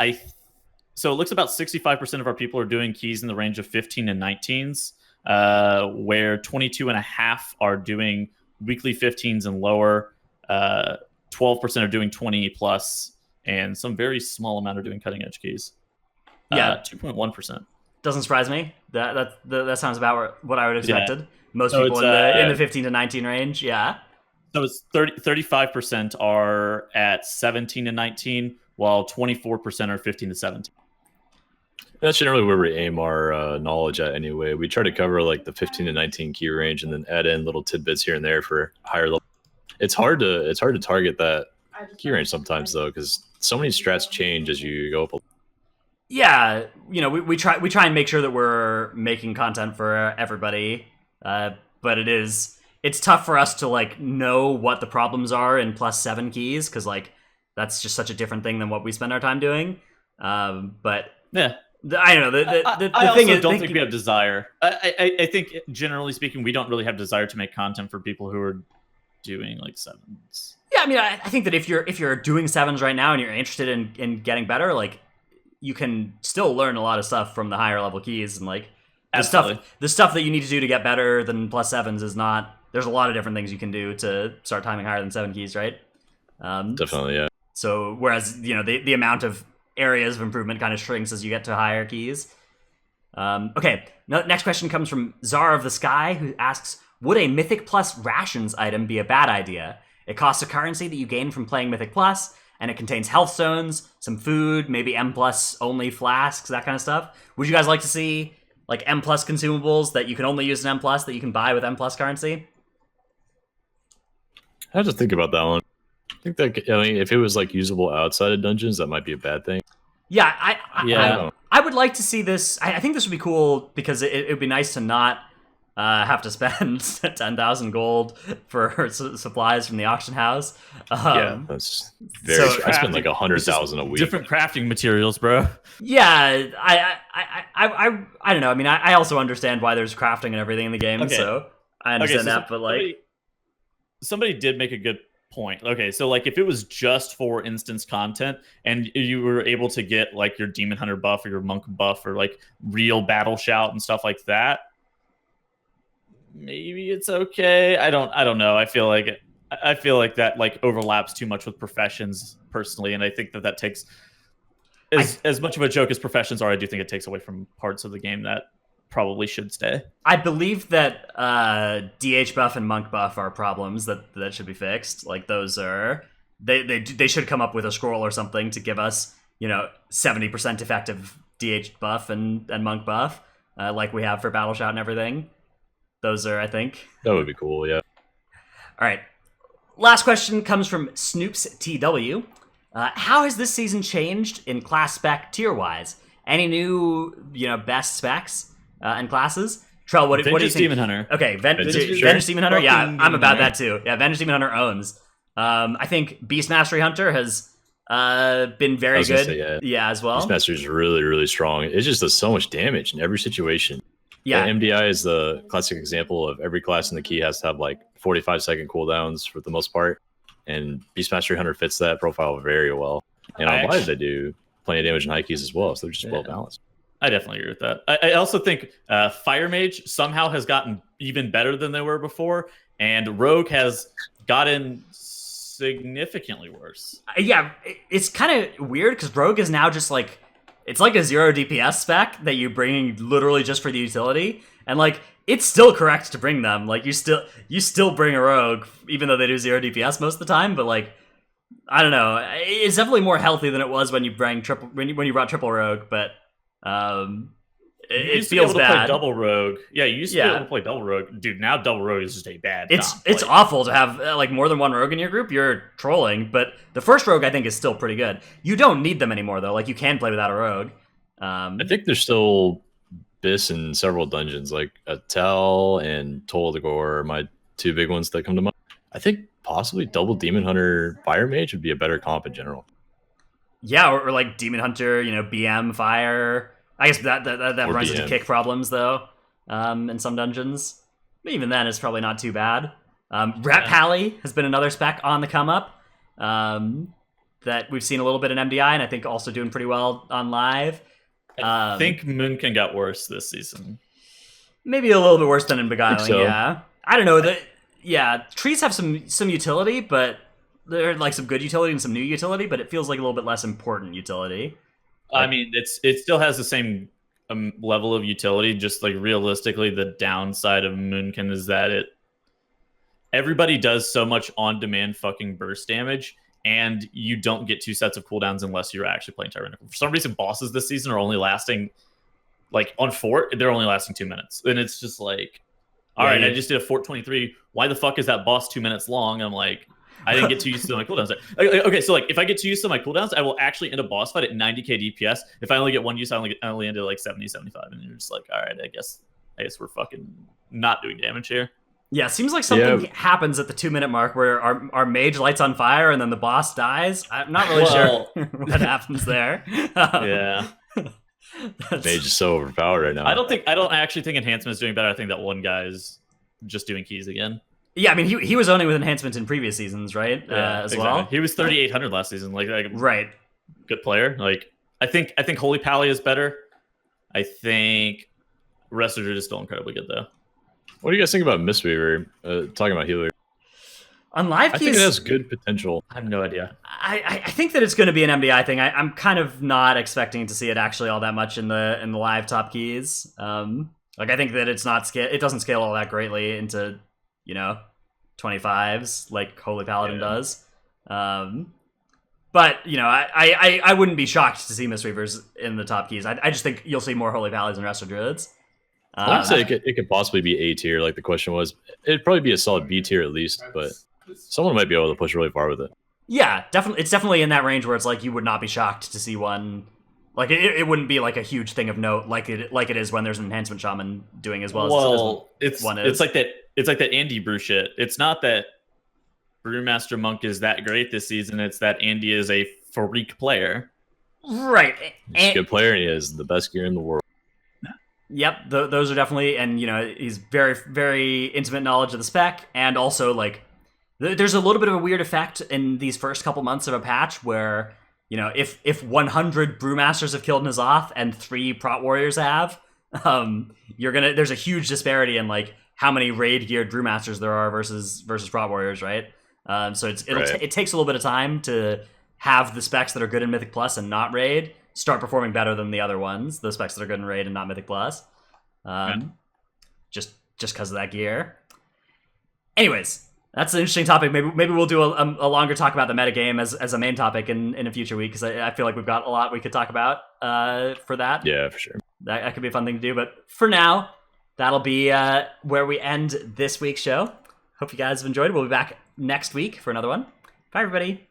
so it looks about 65% of our people are doing keys in the range of 15 and 19s, where 22.5 are doing weekly 15s and lower, 12% are doing 20 plus, and some very small amount are doing cutting edge keys. 2.1%. Doesn't surprise me. That sounds about what I would have expected. Yeah. Most so people in the 15 to 19 range, yeah. So it's 35% are at 17 to 19, while 24% are 15 to 17. That's generally where we aim our knowledge at anyway. We try to cover like the 15 to 19 key range and then add in little tidbits here and there for higher level. It's hard to target that key range sometimes though, because so many strats change as you go up. Yeah, we try and make sure that we're making content for everybody, but it's tough for us to like know what the problems are in +7 keys because like that's just such a different thing than what we spend our time doing. But yeah. I don't know. I don't think we have desire. I think generally speaking, we don't really have desire to make content for people who are doing like 7s. Yeah, I mean, I think that if you're doing 7s right now and you're interested in getting better, like you can still learn a lot of stuff from the higher level keys and like the stuff that you need to do to get better than +7s is not. There's a lot of different things you can do to start timing higher than 7 keys, right? Definitely, yeah. So whereas the amount of areas of improvement kind of shrinks as you get to higher keys. Okay, next question comes from Czar of the Sky, who asks, would a Mythic Plus rations item be a bad idea? It costs a currency that you gain from playing Mythic Plus, and it contains health stones, some food, maybe M Plus only flasks, that kind of stuff. Would you guys like to see like M Plus consumables that you can only use in M Plus that you can buy with M Plus currency? I have to think about that one. I think if it was like usable outside of dungeons, that might be a bad thing. Yeah, I would like to see this. I think this would be cool because it would be nice to not have to spend 10,000 gold for supplies from the auction house. Yeah, that's very. So I spend like 100,000 a week. Different crafting materials, bro. Yeah, I don't know. I mean, I also understand why there's crafting and everything in the game, so I understand that. But like, somebody did make a good point. Okay, so like if it was just for instance content and you were able to get like your Demon Hunter buff or your Monk buff or like real battle shout and stuff like that, maybe it's okay. I don't know. I feel like that like overlaps too much with professions personally, and I think that takes as much of a joke as professions are. I do think it takes away from parts of the game that probably should stay. I believe that DH buff and Monk buff are problems that should be fixed. Like those are they should come up with a scroll or something to give us 70% effective DH buff and Monk buff like we have for Battle Shout and everything. Those are, I think, that would be cool. Yeah. All right. Last question comes from Snoops TW. How has this season changed in class spec tier wise? Any new best specs? And classes. Trell, what do you think? Demon Hunter. Okay, Vintage Demon Hunter. Yeah, I'm about that too. Yeah, Vintage Demon Hunter owns. I think Beast Mastery Hunter has been very good. Say, yeah, as well. Beast Mastery is really, really strong. It just does so much damage in every situation. Yeah, and MDI is the classic example of every class in the key has to have like 45-second cooldowns for the most part, and Beast Mastery Hunter fits that profile very well. And on live they do plenty of damage in high keys as well, so they're just well balanced. I definitely agree with that. I also think Fire Mage somehow has gotten even better than they were before, and Rogue has gotten significantly worse. Yeah, it's kind of weird because Rogue is now just like it's like a 0 DPS spec that you bring literally just for the utility, and like it's still correct to bring them. Like you still bring a rogue, even though they do 0 DPS most of the time. But like I don't know, it's definitely more healthy than it was when you bring when you brought triple rogue. But it feels bad. Play double rogue. Yeah, you used to be able to play double rogue, dude. Now double rogue is just a bad. It's awful to have like more than one rogue in your group. You're trolling, but the first rogue I think is still pretty good. You don't need them anymore though. Like you can play without a rogue. I think there's still Biss in several dungeons, like Atel and Toll the Gore are my two big ones that come to mind. I think possibly double Demon Hunter Fire Mage would be a better comp in general. Yeah, or like Demon Hunter, BM Fire. I guess that runs into kick problems though, in some dungeons. But even then, it's probably not too bad. Rat Pally has been another spec on the come up that we've seen a little bit in MDI, and I think also doing pretty well on live. I think Moonkin got worse this season. Maybe a little bit worse than in Beguiling, so. yeah. I don't know. Trees have some utility, but they're like some good utility and some new utility, but it feels like a little bit less important utility. I mean, it still has the same level of utility. Just like realistically, the downside of Moonkin is that everybody does so much on-demand fucking burst damage, and you don't get 2 sets of cooldowns unless you're actually playing Tyrannical. For some reason, bosses this season are only lasting, like on Fort, they're only lasting 2 minutes, and it's just like, all right, I just did a Fort 23. Why the fuck is that boss 2 minutes long? I'm like, I didn't get too used to my cooldowns. Okay, so like if I get too used to my cooldowns, I will actually end a boss fight at 90k DPS. If I only get one use, I only end at like 70, 75, and you're just like, all right, I guess we're fucking not doing damage here. Yeah, it seems like something happens at the 2-minute mark where our mage lights on fire and then the boss dies. I'm not really sure what happens there. Yeah. Mage is so overpowered right now. I don't actually think Enhancement is doing better. I think that one guy is just doing keys again. Yeah, I mean he was owning with Enhancement in previous seasons, right? As well. He was 3,800 last season. Like right. Good player. Like I think Holy Pally is better. I think Restored is still incredibly good though. What do you guys think about Mistweaver? Talking about healer. On live keys, I think it has good potential. I have no idea. I think that it's going to be an MDI thing. I'm kind of not expecting to see it actually all that much in the live top keys. Like I think that it doesn't scale all that greatly into 25s like Holy Paladin does. But I wouldn't be shocked to see Mistweavers in the top keys. I just think you'll see more Holy Paladins and Resto Druids. I would say it could possibly be A tier. Like the question was, it'd probably be a solid B tier at least, but someone might be able to push really far with it. Yeah, definitely. It's definitely in that range where it's like you would not be shocked to see one. Like it wouldn't be like a huge thing of note, like it is when there's an Enhancement Shaman doing as well as one is. It's like that. It's like that Andy Brew shit. It's not that Brewmaster Monk is that great this season. It's that Andy is a freak player. Right. He's a good player, and he has the best gear in the world. Yep, those are definitely, and he's very, very intimate knowledge of the spec, and also like there's a little bit of a weird effect in these first couple months of a patch where if 100 Brewmasters have killed N'Zoth and 3 Prot Warriors have, there's a huge disparity in like how many raid geared Brewmasters there are versus Prot Warriors, right? So it takes a little bit of time to have the specs that are good in Mythic Plus and not raid start performing better than the other ones, the specs that are good in raid and not Mythic Plus. Just because of that gear. Anyways, that's an interesting topic. Maybe we'll do a longer talk about the metagame as a main topic in a future week, because I feel like we've got a lot we could talk about for that. Yeah, for sure. That could be a fun thing to do. But for now, that'll be where we end this week's show. Hope you guys have enjoyed. We'll be back next week for another one. Bye, everybody.